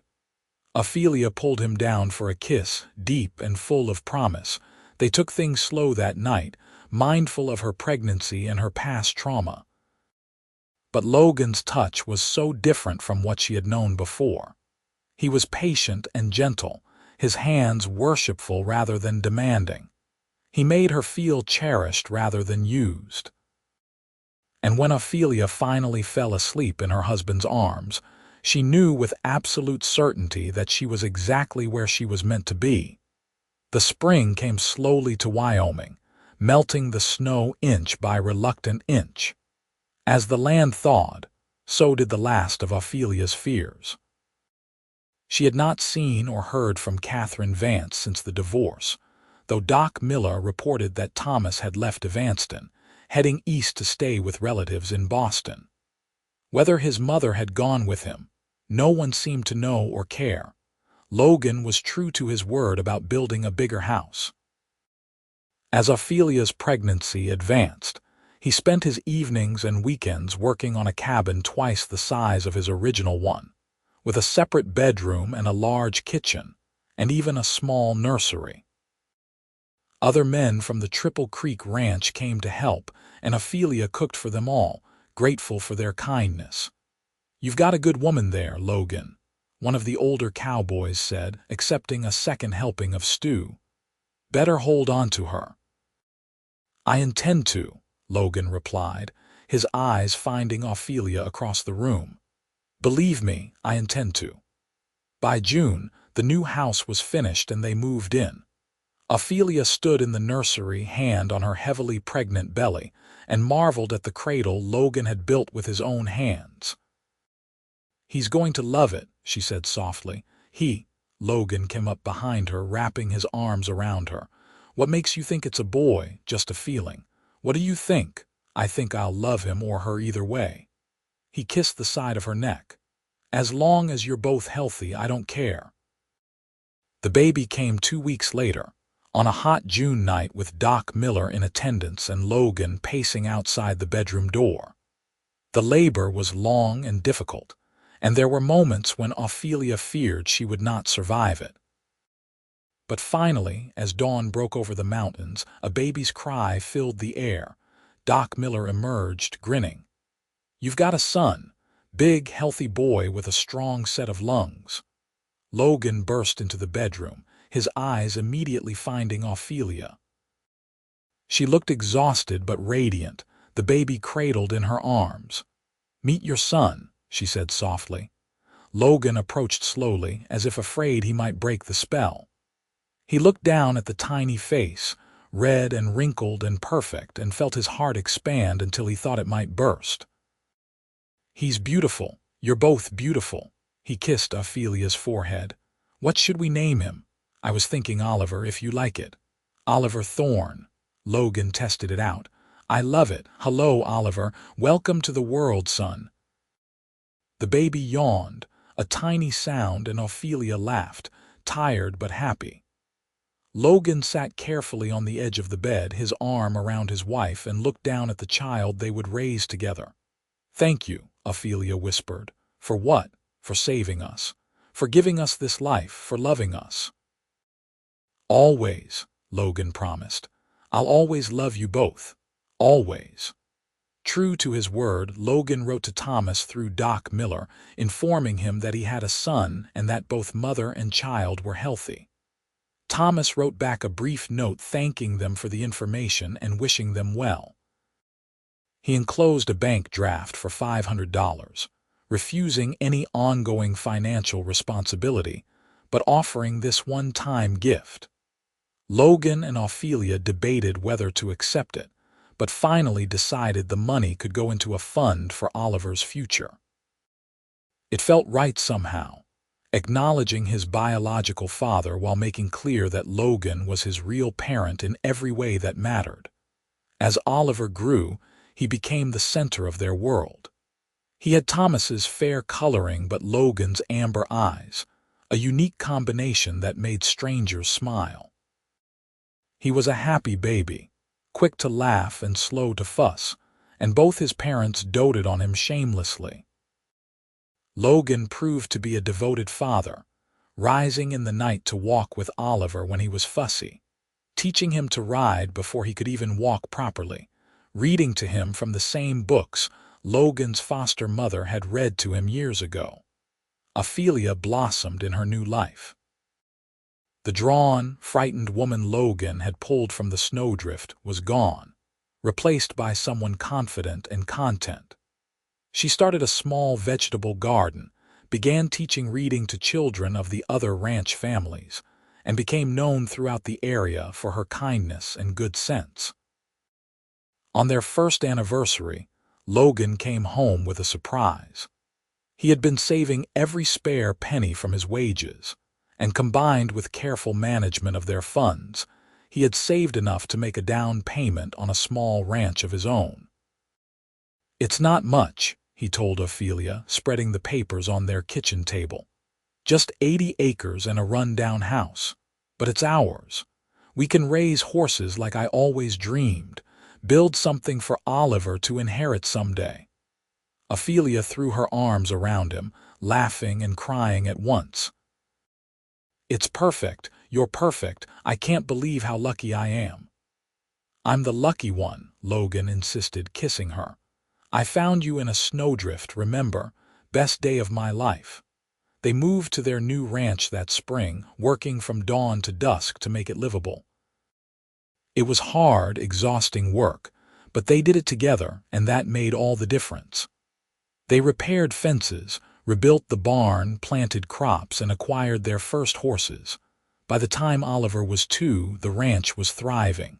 Ophelia pulled him down for a kiss, deep and full of promise. They took things slow that night, mindful of her pregnancy and her past trauma. But Logan's touch was so different from what she had known before. He was patient and gentle, his hands worshipful rather than demanding. He made her feel cherished rather than used. And when Ophelia finally fell asleep in her husband's arms, she knew with absolute certainty that she was exactly where she was meant to be. The spring came slowly to Wyoming, melting the snow inch by reluctant inch. As the land thawed, so did the last of Ophelia's fears. She had not seen or heard from Catherine Vance since the divorce, though Doc Miller reported that Thomas had left Evanston, heading east to stay with relatives in Boston. Whether his mother had gone with him, no one seemed to know or care. Logan was true to his word about building a bigger house. As Ophelia's pregnancy advanced, He spent his evenings and weekends working on a cabin twice the size of his original one, with a separate bedroom and a large kitchen, and even a small nursery. Other men from the Triple Creek Ranch came to help, and Ophelia cooked for them all, grateful for their kindness. "You've got a good woman there, Logan," one of the older cowboys said, accepting a second helping of stew. "Better hold on to her." "I intend to," Logan replied, his eyes finding Ophelia across the room. "Believe me, I intend to." By June, the new house was finished and they moved in. Ophelia stood in the nursery, hand on her heavily pregnant belly, and marveled at the cradle Logan had built with his own hands. "He's going to love it," she said softly. Logan came up behind her, wrapping his arms around her. "What makes you think it's a boy? Just a feeling. What do you think?" "I think I'll love him or her either way." He kissed the side of her neck. "As long as you're both healthy, I don't care." The baby came 2 weeks later, on a hot June night with Doc Miller in attendance and Logan pacing outside the bedroom door. The labor was long and difficult, and there were moments when Ophelia feared she would not survive it. But finally, as dawn broke over the mountains, a baby's cry filled the air. Doc Miller emerged, grinning. "You've got a son, big, healthy boy with a strong set of lungs." Logan burst into the bedroom, his eyes immediately finding Ophelia. She looked exhausted but radiant, the baby cradled in her arms. "Meet your son," she said softly. Logan approached slowly, as if afraid he might break the spell. He looked down at the tiny face, red and wrinkled and perfect, and felt his heart expand until he thought it might burst. "He's beautiful. You're both beautiful." He kissed Ophelia's forehead. "What should we name him?" "I was thinking Oliver, if you like it." "Oliver Thorne." Logan tested it out. "I love it. Hello, Oliver. Welcome to the world, son." The baby yawned, a tiny sound, and Ophelia laughed, tired but happy. Logan sat carefully on the edge of the bed, his arm around his wife, and looked down at the child they would raise together. "Thank you," Ophelia whispered. "For what?" "For saving us. For giving us this life. For loving us." "Always," Logan promised. "I'll always love you both. Always." True to his word, Logan wrote to Thomas through Doc Miller, informing him that he had a son and that both mother and child were healthy. Thomas wrote back a brief note thanking them for the information and wishing them well. He enclosed a bank draft for $500, refusing any ongoing financial responsibility, but offering this one-time gift. Logan and Ophelia debated whether to accept it, but finally decided the money could go into a fund for Oliver's future. It felt right somehow, acknowledging his biological father while making clear that Logan was his real parent in every way that mattered. As Oliver grew, he became the center of their world. He had Thomas's fair coloring but Logan's amber eyes, a unique combination that made strangers smile. He was a happy baby, quick to laugh and slow to fuss, and both his parents doted on him shamelessly. Logan proved to be a devoted father, rising in the night to walk with Oliver when he was fussy, teaching him to ride before he could even walk properly, reading to him from the same books Logan's foster mother had read to him years ago. Ophelia blossomed in her new life. The drawn, frightened woman Logan had pulled from the Snowdrift was gone, replaced by someone confident and content. She started a small vegetable garden, began teaching reading to children of the other ranch families, and became known throughout the area for her kindness and good sense. On their first anniversary, Logan came home with a surprise. He had been saving every spare penny from his wages, and combined with careful management of their funds, he had saved enough to make a down payment on a small ranch of his own. "It's not much," he told Ophelia, spreading the papers on their kitchen table. "Just 80 acres and a run-down house. But it's ours. We can raise horses like I always dreamed, Build something for Oliver to inherit someday. Ophelia threw her arms around him, laughing and crying at once. It's perfect. You're perfect. I can't believe how lucky I am. I'm the lucky one, Logan insisted, kissing her. I found you in a snowdrift, remember? Best day of my life. They moved to their new ranch that spring, working from dawn to dusk to make it livable. It was hard, exhausting work, but they did it together, and that made all the difference. They repaired fences, rebuilt the barn, planted crops, and acquired their first horses. By the time Oliver was 2, the ranch was thriving.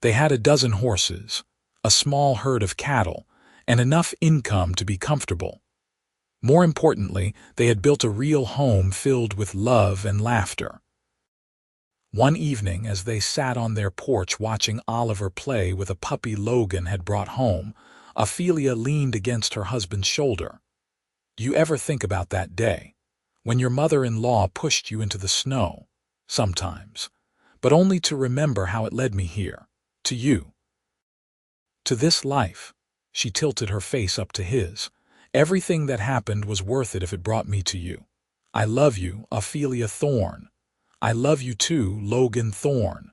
They had a dozen horses, a small herd of cattle, and enough income to be comfortable. More importantly, they had built a real home filled with love and laughter. One evening, as they sat on their porch watching Oliver play with a puppy Logan had brought home, Ophelia leaned against her husband's shoulder. Do you ever think about that day, when your mother-in-law pushed you into the snow? Sometimes, but only to remember how it led me here, to you. To this life. She tilted her face up to his. Everything that happened was worth it if it brought me to you. I love you, Ophelia Thorne. I love you too, Logan Thorne.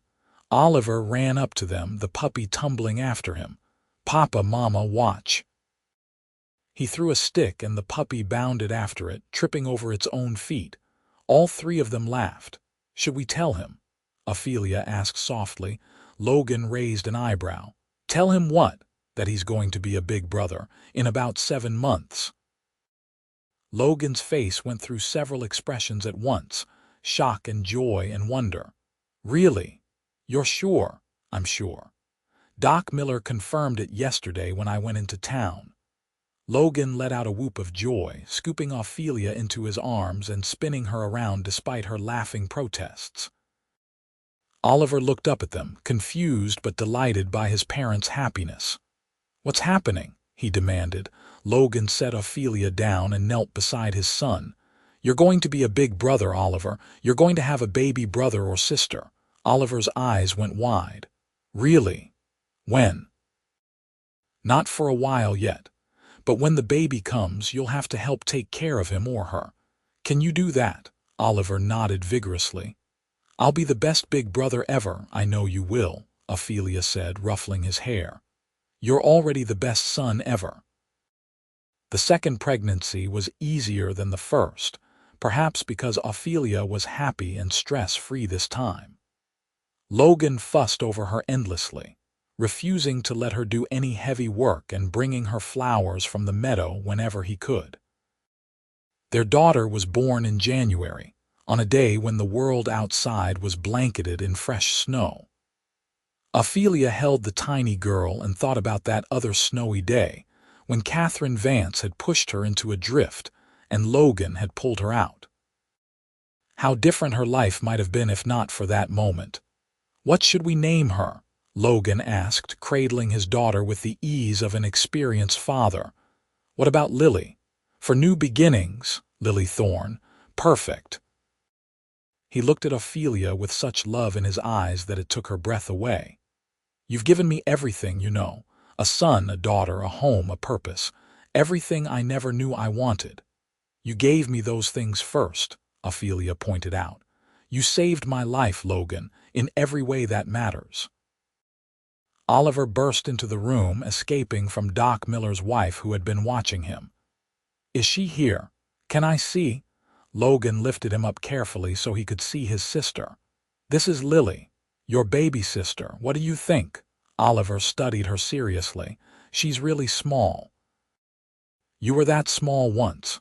Oliver ran up to them, the puppy tumbling after him. Papa, Mama, watch. He threw a stick and the puppy bounded after it, tripping over its own feet. All 3 of them laughed. Should we tell him? Ophelia asked softly. Logan raised an eyebrow. Tell him what? That he's going to be a big brother in about 7 months. Logan's face went through several expressions at once, shock and joy and wonder. Really? You're sure? I'm sure. Doc Miller confirmed it yesterday when I went into town. Logan let out a whoop of joy, scooping Ophelia into his arms and spinning her around despite her laughing protests. Oliver looked up at them, confused but delighted by his parents' happiness. What's happening? He demanded. Logan set Ophelia down and knelt beside his son. You're going to be a big brother, Oliver. You're going to have a baby brother or sister. Oliver's eyes went wide. Really? When? Not for a while yet. But when the baby comes, you'll have to help take care of him or her. Can you do that? Oliver nodded vigorously. I'll be the best big brother ever. I know you will, Ophelia said, ruffling his hair. You're already the best son ever. The second pregnancy was easier than the first, perhaps because Ophelia was happy and stress-free this time. Logan fussed over her endlessly, refusing to let her do any heavy work and bringing her flowers from the meadow whenever he could. Their daughter was born in January, on a day when the world outside was blanketed in fresh snow. Ophelia held the tiny girl and thought about that other snowy day when Catherine Vance had pushed her into a drift and Logan had pulled her out. How different her life might have been if not for that moment. What should we name her? Logan asked, cradling his daughter with the ease of an experienced father. What about Lily? For new beginnings, Lily Thorne. Perfect. He looked at Ophelia with such love in his eyes that it took her breath away. You've given me everything, you know. A son, a daughter, a home, a purpose. Everything I never knew I wanted. You gave me those things first, Ophelia pointed out. You saved my life, Logan, in every way that matters. Oliver burst into the room, escaping from Doc Miller's wife who had been watching him. Is she here? Can I see? Logan lifted him up carefully so he could see his sister. This is Lily, your baby sister. What do you think? Oliver studied her seriously. She's really small. You were that small once.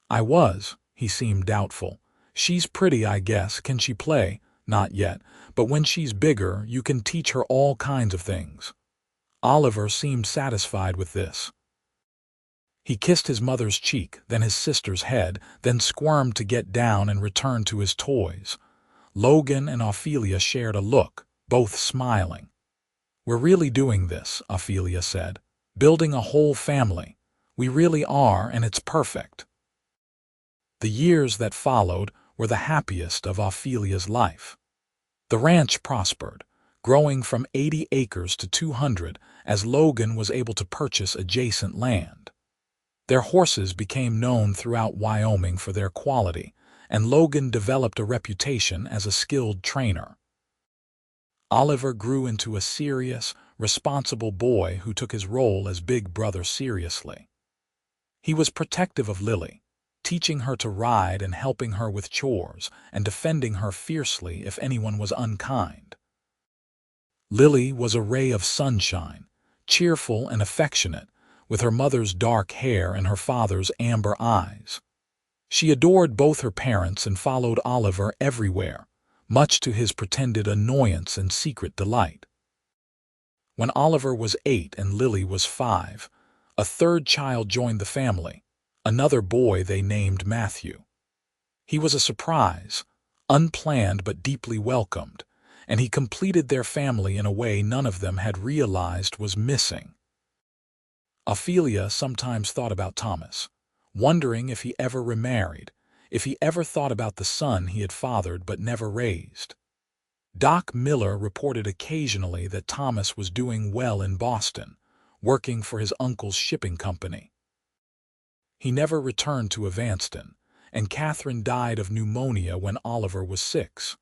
I was. He seemed doubtful. She's pretty, I guess. Can she play? Not yet. But when she's bigger, you can teach her all kinds of things. Oliver seemed satisfied with this. He kissed his mother's cheek, then his sister's head, then squirmed to get down and return to his toys. Logan and Ophelia shared a look, both smiling. We're really doing this, Ophelia said. Building a whole family. We really are, and it's perfect. The years that followed were the happiest of Ophelia's life. The ranch prospered. growing from 80 acres to 200 as Logan was able to purchase adjacent land. Their horses became known throughout Wyoming for their quality, and Logan developed a reputation as a skilled trainer. Oliver grew into a serious, responsible boy who took his role as big brother seriously. He was protective of Lily, teaching her to ride and helping her with chores and defending her fiercely if anyone was unkind. Lily was a ray of sunshine, cheerful and affectionate, with her mother's dark hair and her father's amber eyes. She adored both her parents and followed Oliver everywhere, much to his pretended annoyance and secret delight. When Oliver was 8 and Lily was 5, a third child joined the family, another boy they named Matthew. He was a surprise, unplanned but deeply welcomed, and he completed their family in a way none of them had realized was missing. Ophelia sometimes thought about Thomas, wondering if he ever remarried, if he ever thought about the son he had fathered but never raised. Doc Miller reported occasionally that Thomas was doing well in Boston, working for his uncle's shipping company. He never returned to Evanston, and Catherine died of pneumonia when Oliver was 6.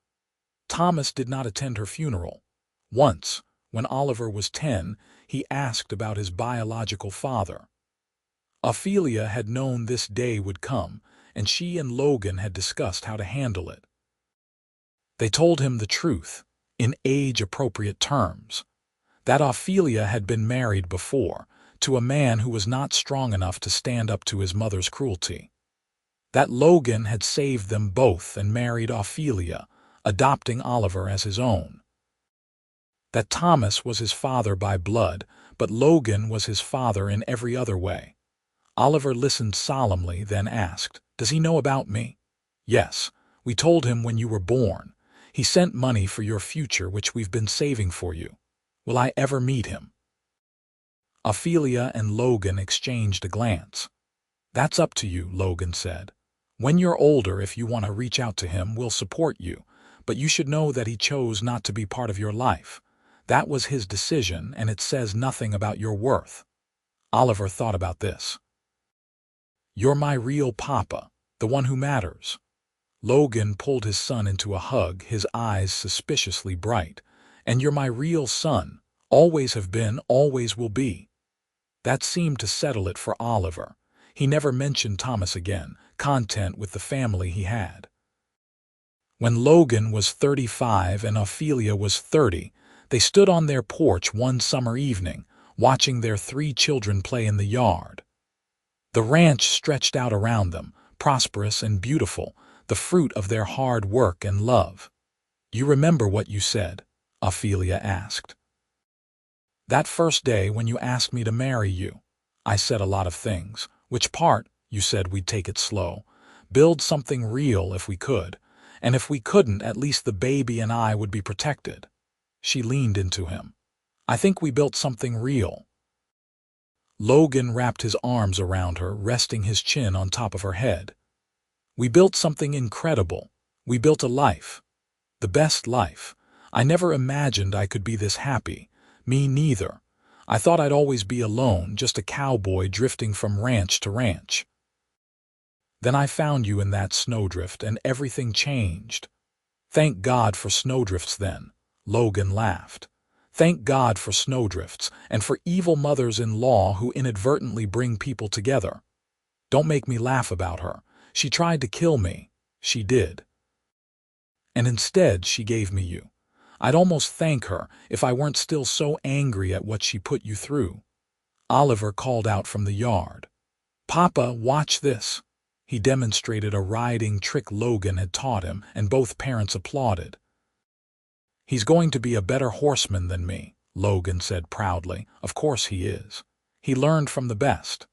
Thomas did not attend her funeral. Once, when Oliver was 10, he asked about his biological father. Ophelia had known this day would come, and she and Logan had discussed how to handle it. They told him the truth, in age-appropriate terms, that Ophelia had been married before, to a man who was not strong enough to stand up to his mother's cruelty. That Logan had saved them both and married Ophelia, adopting Oliver as his own. That Thomas was his father by blood, but Logan was his father in every other way. Oliver listened solemnly, then asked, "Does he know about me?" "Yes, we told him when you were born. He sent money for your future which we've been saving for you. Will I ever meet him?" Ophelia and Logan exchanged a glance. "That's up to you," Logan said. "When you're older, if you want to reach out to him, we'll support you, but you should know that he chose not to be part of your life. That was his decision, and it says nothing about your worth." Oliver thought about this. "You're my real papa, the one who matters." Logan pulled his son into a hug, his eyes suspiciously bright. "And you're my real son, always have been, always will be." That seemed to settle it for Oliver. He never mentioned Thomas again, content with the family he had. When Logan was 35 and Ophelia was 30, they stood on their porch one summer evening, watching their 3 children play in the yard. The ranch stretched out around them, prosperous and beautiful, the fruit of their hard work and love. "You remember what you said?" Ophelia asked. "That first day when you asked me to marry you, I said a lot of things. Which part? You said we'd take it slow, build something real if we could, and if we couldn't, at least the baby and I would be protected." She leaned into him. "I think we built something real." Logan wrapped his arms around her, resting his chin on top of her head. "We built something incredible. We built a life. The best life. I never imagined I could be this happy. Me neither. I thought I'd always be alone, just a cowboy drifting from ranch to ranch. Then I found you in that Snowdrift, and everything changed." "Thank God for Snowdrifts then," Logan laughed. "Thank God for Snowdrifts, and for evil mothers-in-law who inadvertently bring people together. Don't make me laugh about her. She tried to kill me. She did. And instead she gave me you. I'd almost thank her if I weren't still so angry at what she put you through." Oliver called out from the yard. "Papa, watch this." He demonstrated a riding trick Logan had taught him, and both parents applauded. "He's going to be a better horseman than me," Logan said proudly. "Of course he is. He learned from the best."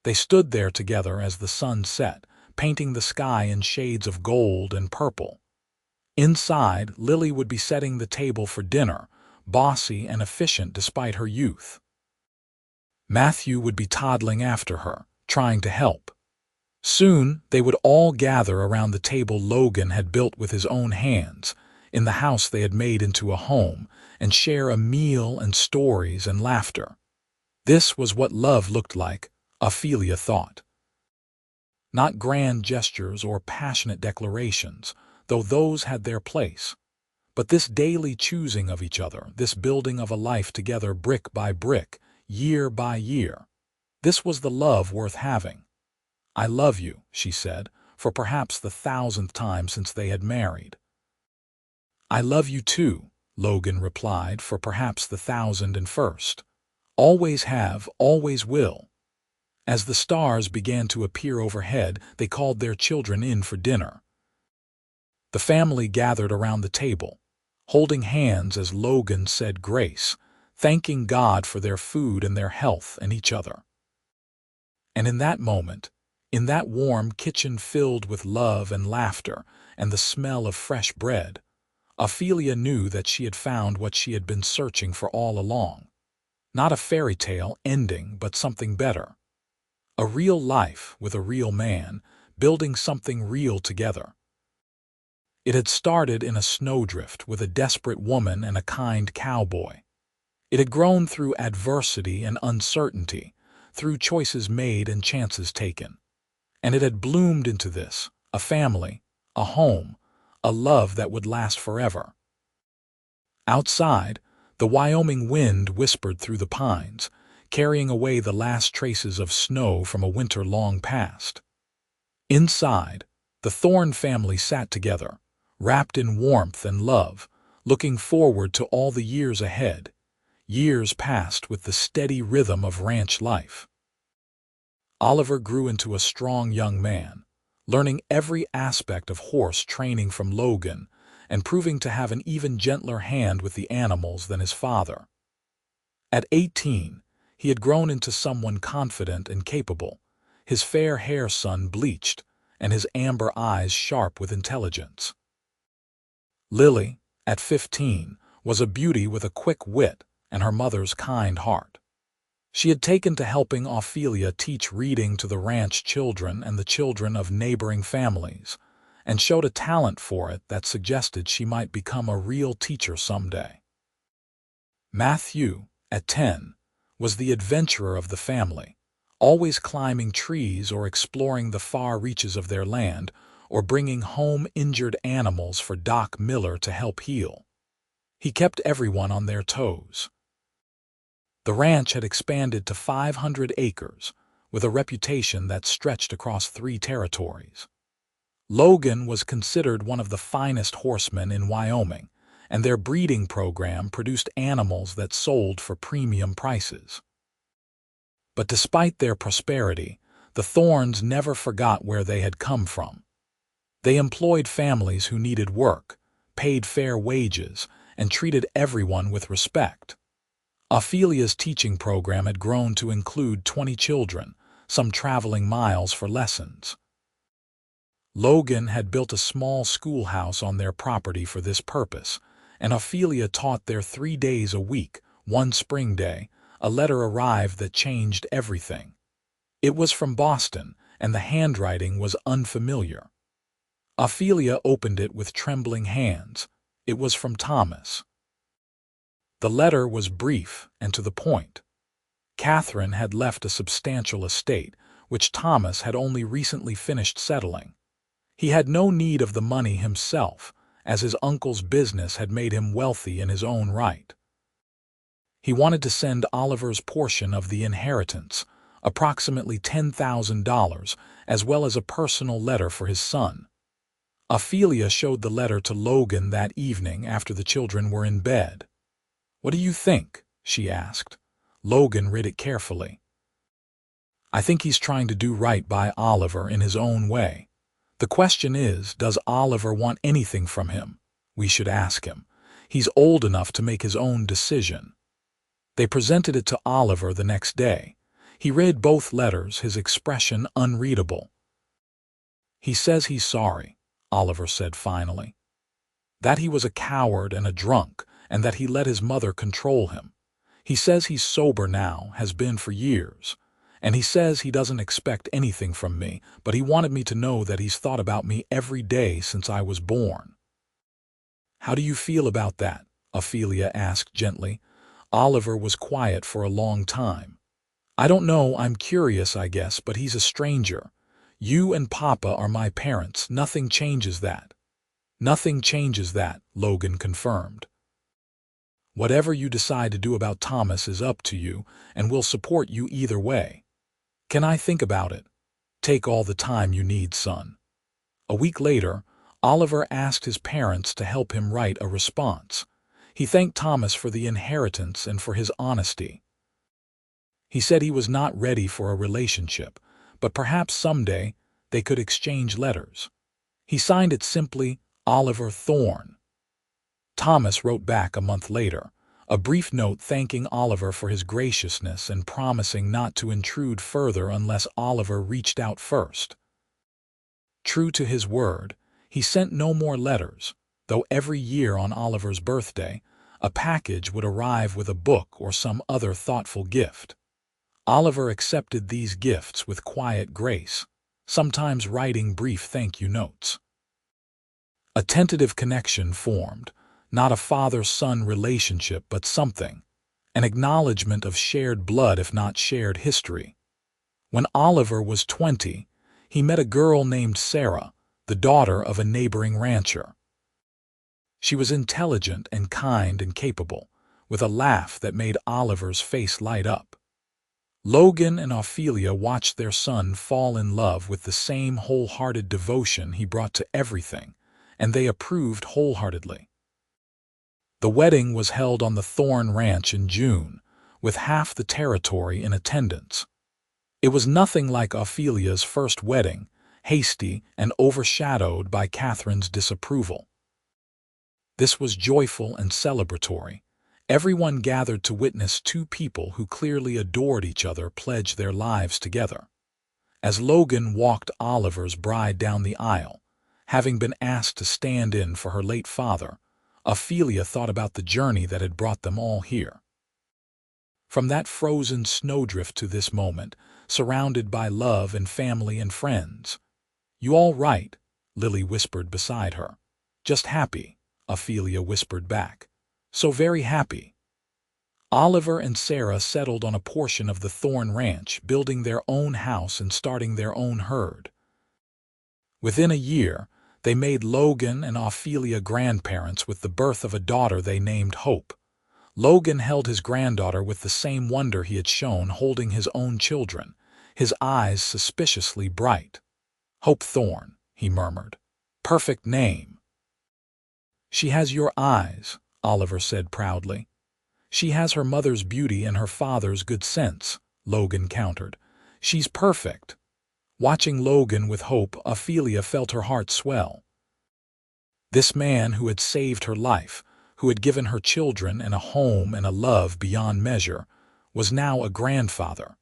They stood there together as the sun set, painting the sky in shades of gold and purple. Inside, Lily would be setting the table for dinner, bossy and efficient despite her youth. Matthew would be toddling after her, trying to help. Soon, they would all gather around the table Logan had built with his own hands, in the house they had made into a home, and share a meal and stories and laughter. This was what love looked like, Ophelia thought. Not grand gestures or passionate declarations, though those had their place, but this daily choosing of each other, this building of a life together brick by brick, year by year. This was the love worth having. "I love you," she said, for perhaps the 1,000th time since they had married. "I love you too," Logan replied, for perhaps the 1,001st. "Always have, always will." As the stars began to appear overhead, they called their children in for dinner. The family gathered around the table, holding hands as Logan said grace, thanking God for their food and their health and each other. And in that moment, in that warm kitchen filled with love and laughter and the smell of fresh bread, Ophelia knew that she had found what she had been searching for all along. Not a fairy tale ending, but something better. A real life with a real man, building something real together. It had started in a snowdrift with a desperate woman and a kind cowboy. It had grown through adversity and uncertainty, through choices made and chances taken. And it had bloomed into this, a family, a home, a love that would last forever. Outside, the Wyoming wind whispered through the pines, carrying away the last traces of snow from a winter long past. Inside, the Thorne family sat together, wrapped in warmth and love, looking forward to all the years ahead, years passed with the steady rhythm of ranch life. Oliver grew into a strong young man, learning every aspect of horse training from Logan and proving to have an even gentler hand with the animals than his father. At 18, he had grown into someone confident and capable, his fair hair sun bleached and his amber eyes sharp with intelligence. Lily, at 15, was a beauty with a quick wit and her mother's kind heart. She had taken to helping Ophelia teach reading to the ranch children and the children of neighboring families, and showed a talent for it that suggested she might become a real teacher someday. Matthew, at 10, was the adventurer of the family, always climbing trees or exploring the far reaches of their land, or bringing home injured animals for Doc Miller to help heal. He kept everyone on their toes. The ranch had expanded to 500 acres, with a reputation that stretched across 3 territories. Logan was considered one of the finest horsemen in Wyoming, and their breeding program produced animals that sold for premium prices. But despite their prosperity, the Thornes never forgot where they had come from. They employed families who needed work, paid fair wages, and treated everyone with respect. Ophelia's teaching program had grown to include 20 children, some traveling miles for lessons. Logan had built a small schoolhouse on their property for this purpose, and Ophelia taught there 3 days a week. One spring day, a letter arrived that changed everything. It was from Boston, and the handwriting was unfamiliar. Ophelia opened it with trembling hands. It was from Thomas. The letter was brief and to the point. Catherine had left a substantial estate, which Thomas had only recently finished settling. He had no need of the money himself, as his uncle's business had made him wealthy in his own right. He wanted to send Oliver's portion of the inheritance, approximately $10,000, as well as a personal letter for his son. Ophelia showed the letter to Logan that evening after the children were in bed. "What do you think?" she asked. Logan read it carefully. "I think he's trying to do right by Oliver in his own way. The question is, does Oliver want anything from him? We should ask him. He's old enough to make his own decision." They presented it to Oliver the next day. He read both letters, his expression unreadable. "He says he's sorry," Oliver said finally. "That he was a coward and a drunk, and that he let his mother control him. He says he's sober now, has been for years. And he says he doesn't expect anything from me, but he wanted me to know that he's thought about me every day since I was born." "How do you feel about that?" Ophelia asked gently. Oliver was quiet for a long time. "I don't know, I'm curious, I guess, but he's a stranger. You and Papa are my parents, nothing changes that." "Nothing changes that," Logan confirmed. "Whatever you decide to do about Thomas is up to you, and we'll support you either way." "Can I think about it?" "Take all the time you need, son." A week later, Oliver asked his parents to help him write a response. He thanked Thomas for the inheritance and for his honesty. He said he was not ready for a relationship, but perhaps someday they could exchange letters. He signed it simply, Oliver Thorne. Thomas wrote back a month later, a brief note thanking Oliver for his graciousness and promising not to intrude further unless Oliver reached out first. True to his word, he sent no more letters, though every year on Oliver's birthday, a package would arrive with a book or some other thoughtful gift. Oliver accepted these gifts with quiet grace, sometimes writing brief thank-you notes. A tentative connection formed, not a father-son relationship but something, an acknowledgement of shared blood if not shared history. When Oliver was 20, he met a girl named Sarah, the daughter of a neighboring rancher. She was intelligent and kind and capable, with a laugh that made Oliver's face light up. Logan and Ophelia watched their son fall in love with the same wholehearted devotion he brought to everything, and they approved wholeheartedly. The wedding was held on the Thorne Ranch in June, with half the territory in attendance. It was nothing like Ophelia's first wedding, hasty and overshadowed by Catherine's disapproval. This was joyful and celebratory. Everyone gathered to witness two people who clearly adored each other pledge their lives together. As Logan walked Oliver's bride down the aisle, having been asked to stand in for her late father, Ophelia thought about the journey that had brought them all here. From that frozen snowdrift to this moment, surrounded by love and family and friends. "You all right?" Lily whispered beside her. "Just happy," Ophelia whispered back. "So very happy." Oliver and Sarah settled on a portion of the Thorne Ranch, building their own house and starting their own herd. Within a year, they made Logan and Ophelia grandparents with the birth of a daughter they named Hope. Logan held his granddaughter with the same wonder he had shown holding his own children, his eyes suspiciously bright. "Hope Thorne," he murmured. "Perfect name." "She has your eyes," Oliver said proudly. "She has her mother's beauty and her father's good sense," Logan countered. "She's perfect." Watching Logan with Hope, Ophelia felt her heart swell. This man who had saved her life, who had given her children and a home and a love beyond measure, was now a grandfather.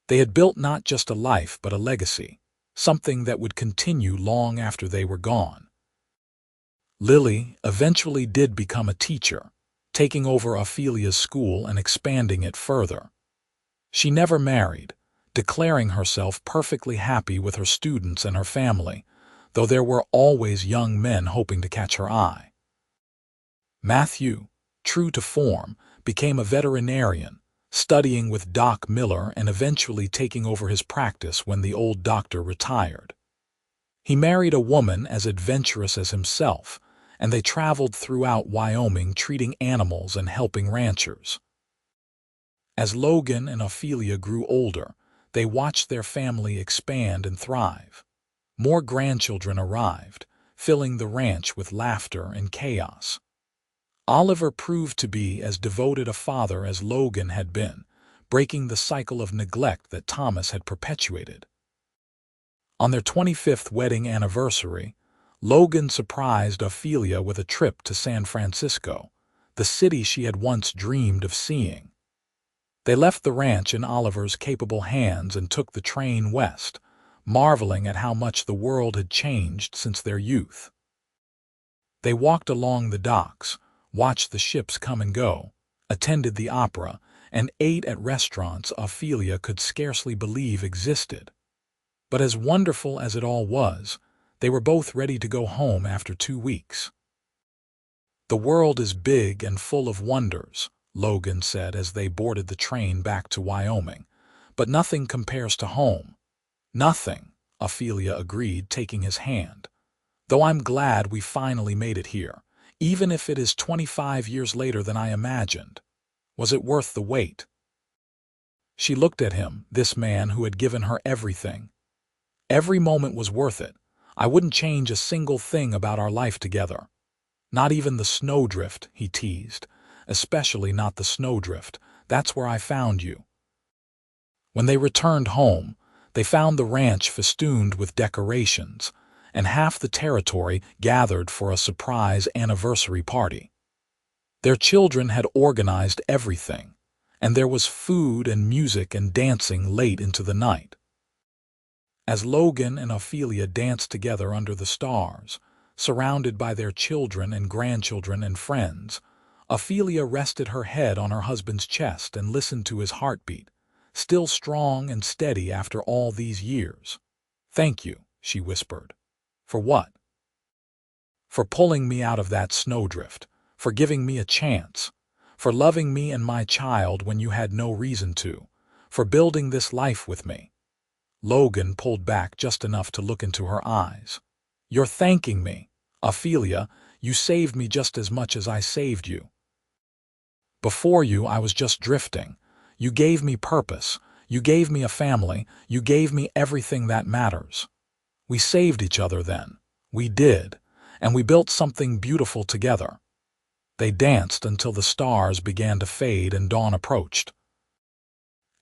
They had built not just a life but a legacy, something that would continue long after they were gone. Lily eventually did become a teacher, taking over Ophelia's school and expanding it further. She never married, declaring herself perfectly happy with her students and her family, though there were always young men hoping to catch her eye. Matthew, true to form, became a veterinarian, studying with Doc Miller and eventually taking over his practice when the old doctor retired. He married a woman as adventurous as himself, and they traveled throughout Wyoming treating animals and helping ranchers. As Logan and Ophelia grew older, they watched their family expand and thrive. More grandchildren arrived, filling the ranch with laughter and chaos. Oliver proved to be as devoted a father as Logan had been, breaking the cycle of neglect that Thomas had perpetuated. On their 25th wedding anniversary, Logan surprised Ophelia with a trip to San Francisco, the city she had once dreamed of seeing. They left the ranch in Oliver's capable hands and took the train west, marveling at how much the world had changed since their youth. They walked along the docks, watched the ships come and go, attended the opera, and ate at restaurants Ophelia could scarcely believe existed. But as wonderful as it all was, they were both ready to go home after 2 weeks. "The world is big and full of wonders," Logan said as they boarded the train back to Wyoming. "But nothing compares to home." "Nothing," Ophelia agreed, taking his hand. "Though I'm glad we finally made it here, even if it is 25 years later than I imagined. Was it worth the wait?" She looked at him, this man who had given her everything. "Every moment was worth it. I wouldn't change a single thing about our life together." "Not even the Snowdrift," he teased. "Especially not the Snowdrift. That's where I found you." When they returned home, they found the ranch festooned with decorations, and half the territory gathered for a surprise anniversary party. Their children had organized everything, and there was food and music and dancing late into the night. As Logan and Ophelia danced together under the stars, surrounded by their children and grandchildren and friends, Ophelia rested her head on her husband's chest and listened to his heartbeat, still strong and steady after all these years. "Thank you," she whispered. "For what?" "For pulling me out of that snowdrift, for giving me a chance, for loving me and my child when you had no reason to, for building this life with me." Logan pulled back just enough to look into her eyes. "You're thanking me. Ophelia, you saved me just as much as I saved you. Before you, I was just drifting. You gave me purpose. You gave me a family. You gave me everything that matters. We saved each other then. We did. And we built something beautiful together." They danced until the stars began to fade and dawn approached.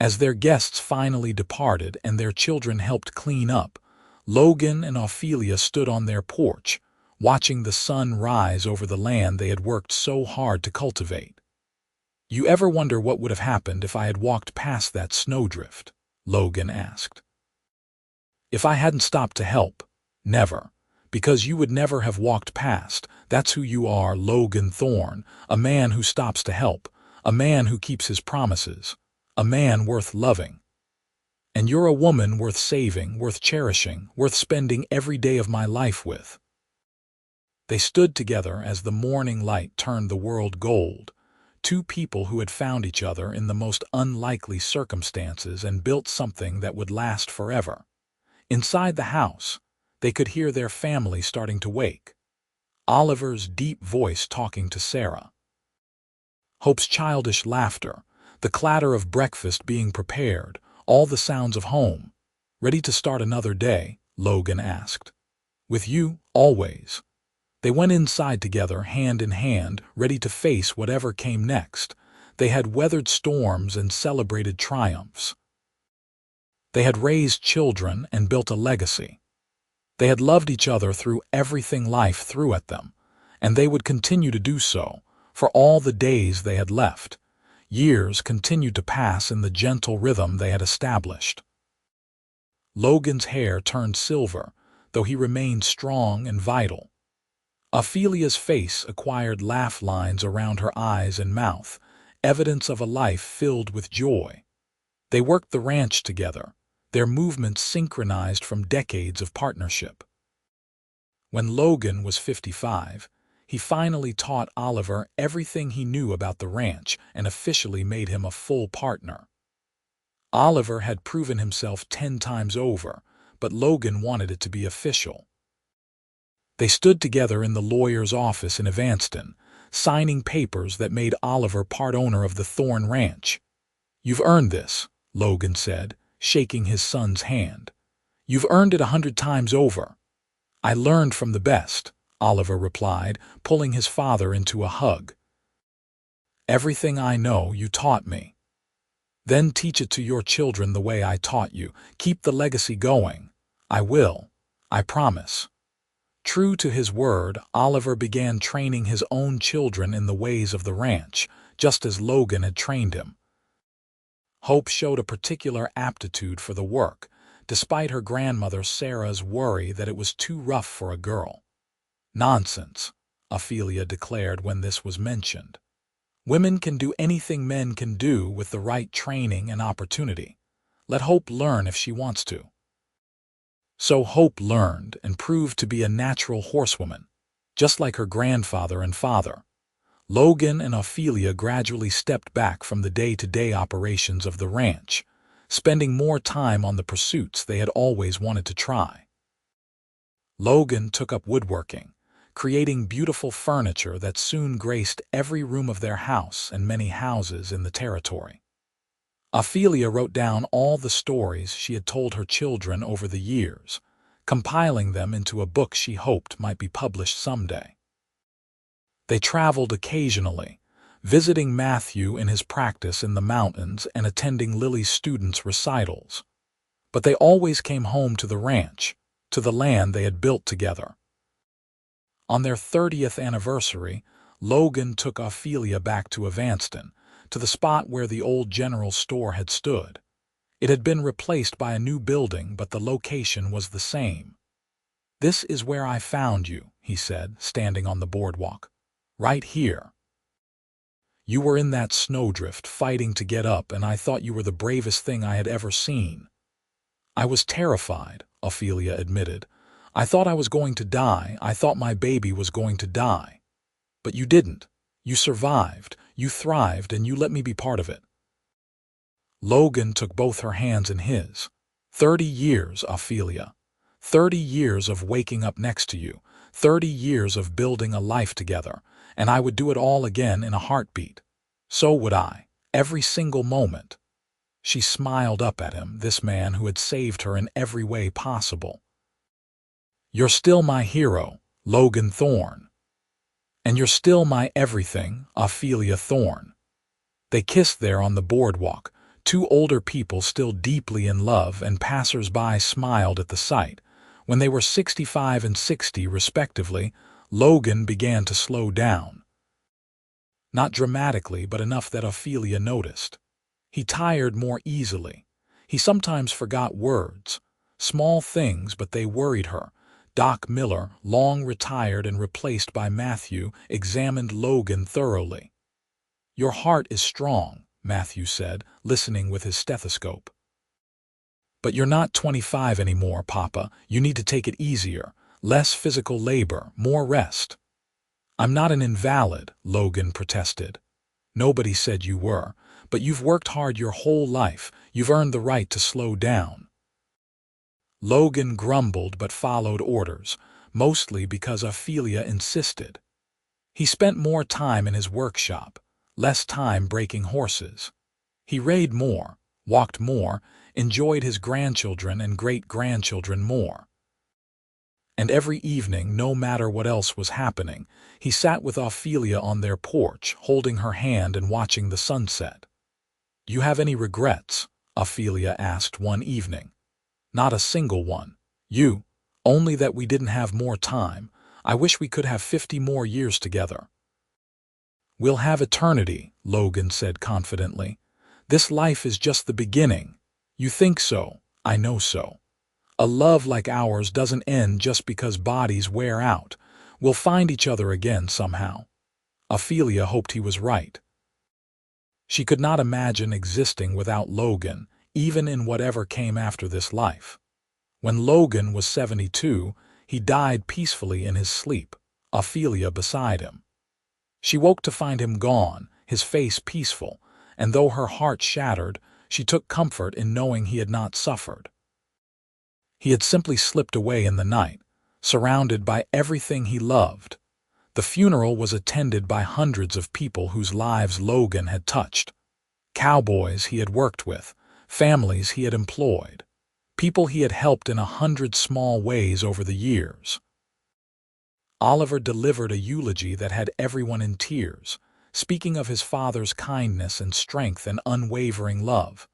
As their guests finally departed and their children helped clean up, Logan and Ophelia stood on their porch, watching the sun rise over the land they had worked so hard to cultivate. "You ever wonder what would have happened if I had walked past that snowdrift?" Logan asked. "If I hadn't stopped to help? Never. Because you would never have walked past. That's who you are, Logan Thorne, a man who stops to help, a man who keeps his promises, a man worth loving. And you're a woman worth saving, worth cherishing, worth spending every day of my life with." They stood together as the morning light turned the world gold, two people who had found each other in the most unlikely circumstances and built something that would last forever. Inside the house, they could hear their family starting to wake. Oliver's deep voice talking to Sarah. Hope's childish laughter, the clatter of breakfast being prepared, all the sounds of home. "Ready to start another day?" Logan asked. "With you, always." They went inside together, hand in hand, ready to face whatever came next. They had weathered storms and celebrated triumphs. They had raised children and built a legacy. They had loved each other through everything life threw at them, and they would continue to do so, for all the days they had left. Years continued to pass in the gentle rhythm they had established. Logan's hair turned silver, though he remained strong and vital. Ophelia's face acquired laugh lines around her eyes and mouth, evidence of a life filled with joy. They worked the ranch together, their movements synchronized from decades of partnership. When Logan was 55, he finally taught Oliver everything he knew about the ranch and officially made him a full partner. Oliver had proven himself 10 times over, but Logan wanted it to be official. They stood together in the lawyer's office in Evanston, signing papers that made Oliver part owner of the Thorne Ranch. "You've earned this," Logan said, shaking his son's hand. "You've earned it 100 times over." "I learned from the best," Oliver replied, pulling his father into a hug. "Everything I know, you taught me. Then teach it to your children the way I taught you. Keep the legacy going." "I will. I promise." True to his word, Oliver began training his own children in the ways of the ranch, just as Logan had trained him. Hope showed a particular aptitude for the work, despite her grandmother Sarah's worry that it was too rough for a girl. "Nonsense," Ophelia declared when this was mentioned. "Women can do anything men can do with the right training and opportunity. Let Hope learn if she wants to." So Hope learned and proved to be a natural horsewoman, just like her grandfather and father. Logan and Ophelia gradually stepped back from the day-to-day operations of the ranch, spending more time on the pursuits they had always wanted to try. Logan took up woodworking, creating beautiful furniture that soon graced every room of their house and many houses in the territory. Ophelia wrote down all the stories she had told her children over the years, compiling them into a book she hoped might be published someday. They traveled occasionally, visiting Matthew in his practice in the mountains and attending Lily's students' recitals. But they always came home to the ranch, to the land they had built together. On their 30th anniversary, Logan took Ophelia back to Evanston, to the spot where the old general store had stood. It had been replaced by a new building, but the location was the same. "This is where I found you," he said, standing on the boardwalk. "Right here. You were in that snowdrift fighting to get up, and I thought you were the bravest thing I had ever seen." "I was terrified," Ophelia admitted. "I thought I was going to die. I thought my baby was going to die. But you didn't. You survived, you thrived, and you let me be part of it." Logan took both her hands in his. 30 years, Ophelia. 30 years of waking up next to you. 30 years of building a life together. And I would do it all again in a heartbeat. So would I. Every single moment. She smiled up at him, this man who had saved her in every way possible. "You're still my hero, Logan Thorne. And you're still my everything, Ophelia Thorne." They kissed there on the boardwalk, two older people still deeply in love, and passers-by smiled at the sight. When they were 65 and 60 respectively, Logan began to slow down. Not dramatically, but enough that Ophelia noticed. He tired more easily. He sometimes forgot words. Small things, but they worried her. Doc Miller, long retired and replaced by Matthew, examined Logan thoroughly. "Your heart is strong," Matthew said, listening with his stethoscope. "But you're not 25 anymore, Papa. You need to take it easier. Less physical labor, more rest." "I'm not an invalid," Logan protested. "Nobody said you were, but you've worked hard your whole life. You've earned the right to slow down." Logan grumbled but followed orders, mostly because Ophelia insisted. He spent more time in his workshop, less time breaking horses. He rode more, walked more, enjoyed his grandchildren and great-grandchildren more. And every evening, no matter what else was happening, he sat with Ophelia on their porch, holding her hand and watching the sunset. "You have any regrets?" Ophelia asked one evening. "Not a single one. You? Only that we didn't have more time. I wish we could have 50 more years together." "We'll have eternity," Logan said confidently. "This life is just the beginning. You think so. I know so. A love like ours doesn't end just because bodies wear out. We'll find each other again somehow." Ophelia hoped he was right. She could not imagine existing without Logan, even in whatever came after this life. When Logan was 72, he died peacefully in his sleep, Ophelia beside him. She woke to find him gone, his face peaceful, and though her heart shattered, she took comfort in knowing he had not suffered. He had simply slipped away in the night, surrounded by everything he loved. The funeral was attended by hundreds of people whose lives Logan had touched. Cowboys he had worked with, families he had employed, people he had helped in 100 small ways over the years. Oliver delivered a eulogy that had everyone in tears, speaking of his father's kindness and strength and unwavering love.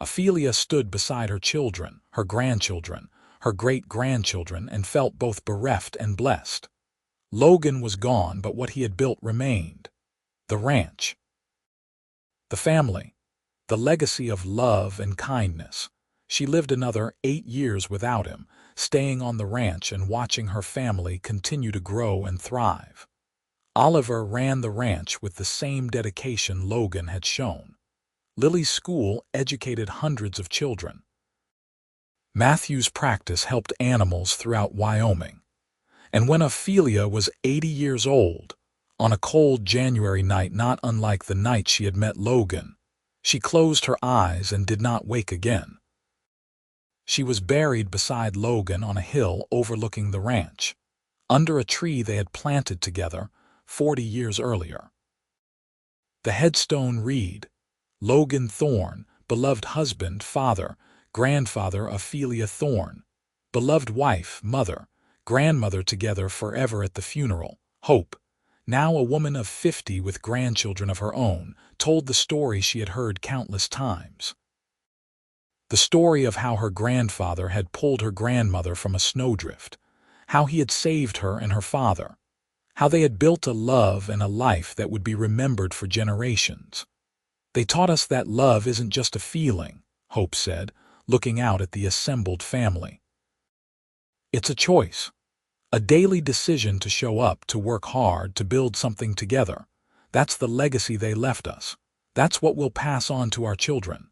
Ophelia stood beside her children, her grandchildren, her great-grandchildren, and felt both bereft and blessed. Logan was gone, but what he had built remained. The ranch. The family. The legacy of love and kindness. She lived another 8 years without him, staying on the ranch and watching her family continue to grow and thrive. Oliver ran the ranch with the same dedication Logan had shown. Lily's school educated hundreds of children. Matthew's practice helped animals throughout Wyoming. And when Ophelia was 80 years old, On a cold January night not unlike the night she had met Logan, she closed her eyes and did not wake again. She was buried beside Logan on a hill overlooking the ranch, under a tree they had planted together 40 years earlier. The headstone read, Logan Thorne, beloved husband, father, grandfather Ophelia Thorne, beloved wife, mother, grandmother, together forever at the funeral. Hope, now a woman of 50 with grandchildren of her own, told the story she had heard countless times. The story of how her grandfather had pulled her grandmother from a snowdrift, how he had saved her and her father, how they had built a love and a life that would be remembered for generations. They taught us that love isn't just a feeling, Hope said, looking out at the assembled family. It's a choice. A daily decision to show up, to work hard, to build something together. That's the legacy they left us. That's what we'll pass on to our children.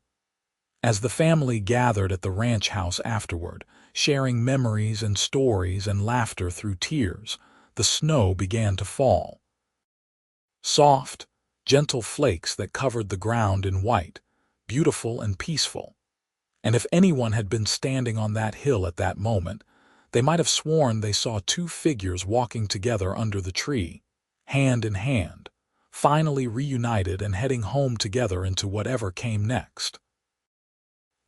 As the family gathered at the ranch house afterward, sharing memories and stories and laughter through tears, the snow began to fall. Soft, gentle flakes that covered the ground in white, beautiful and peaceful. And if anyone had been standing on that hill at that moment, they might have sworn they saw two figures walking together under the tree, hand in hand, finally reunited and heading home together into whatever came next.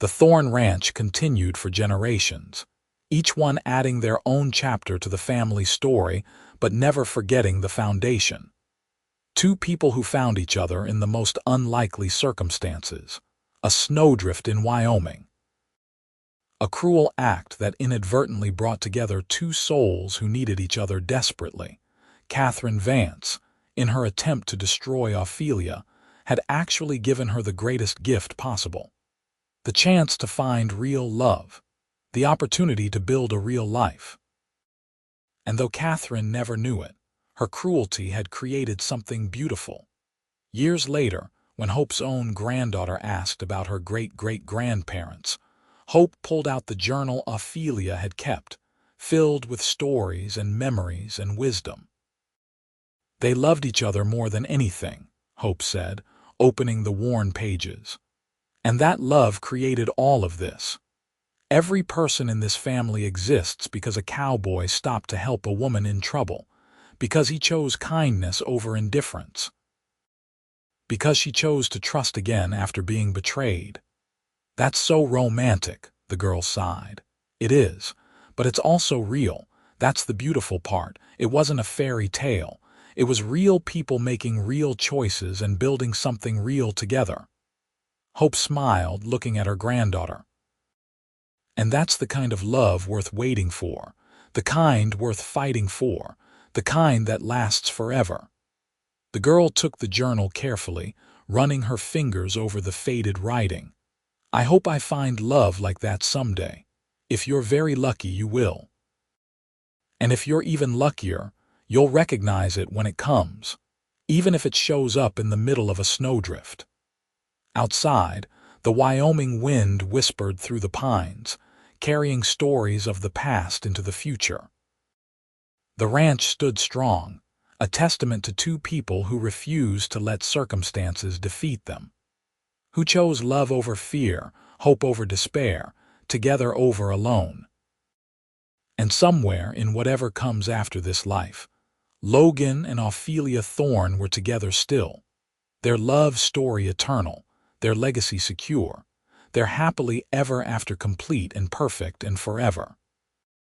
The Thorne Ranch continued for generations, each one adding their own chapter to the family story, but never forgetting the foundation. Two people who found each other in the most unlikely circumstances, a snowdrift in Wyoming. A cruel act that inadvertently brought together two souls who needed each other desperately. Catherine Vance, in her attempt to destroy Ophelia, had actually given her the greatest gift possible. The chance to find real love, the opportunity to build a real life. And though Catherine never knew it, her cruelty had created something beautiful. Years later, when Hope's own granddaughter asked about her great-great-grandparents, Hope pulled out the journal Ophelia had kept, filled with stories and memories and wisdom. They loved each other more than anything, Hope said, opening the worn pages. And that love created all of this. Every person in this family exists because a cowboy stopped to help a woman in trouble, because he chose kindness over indifference, because she chose to trust again after being betrayed. That's so romantic, the girl sighed. It is, but it's also real. That's the beautiful part. It wasn't a fairy tale. It was real people making real choices and building something real together. Hope smiled, looking at her granddaughter. And that's the kind of love worth waiting for, the kind worth fighting for, the kind that lasts forever. The girl took the journal carefully, running her fingers over the faded writing. I hope I find love like that someday. If you're very lucky, you will. And if you're even luckier, you'll recognize it when it comes, even if it shows up in the middle of a snowdrift. Outside, the Wyoming wind whispered through the pines, carrying stories of the past into the future. The ranch stood strong, a testament to two people who refused to let circumstances defeat them, who chose love over fear, hope over despair, together over alone. And somewhere in whatever comes after this life, Logan and Ophelia Thorne were together still, their love story eternal, their legacy secure, their happily ever after complete and perfect and forever.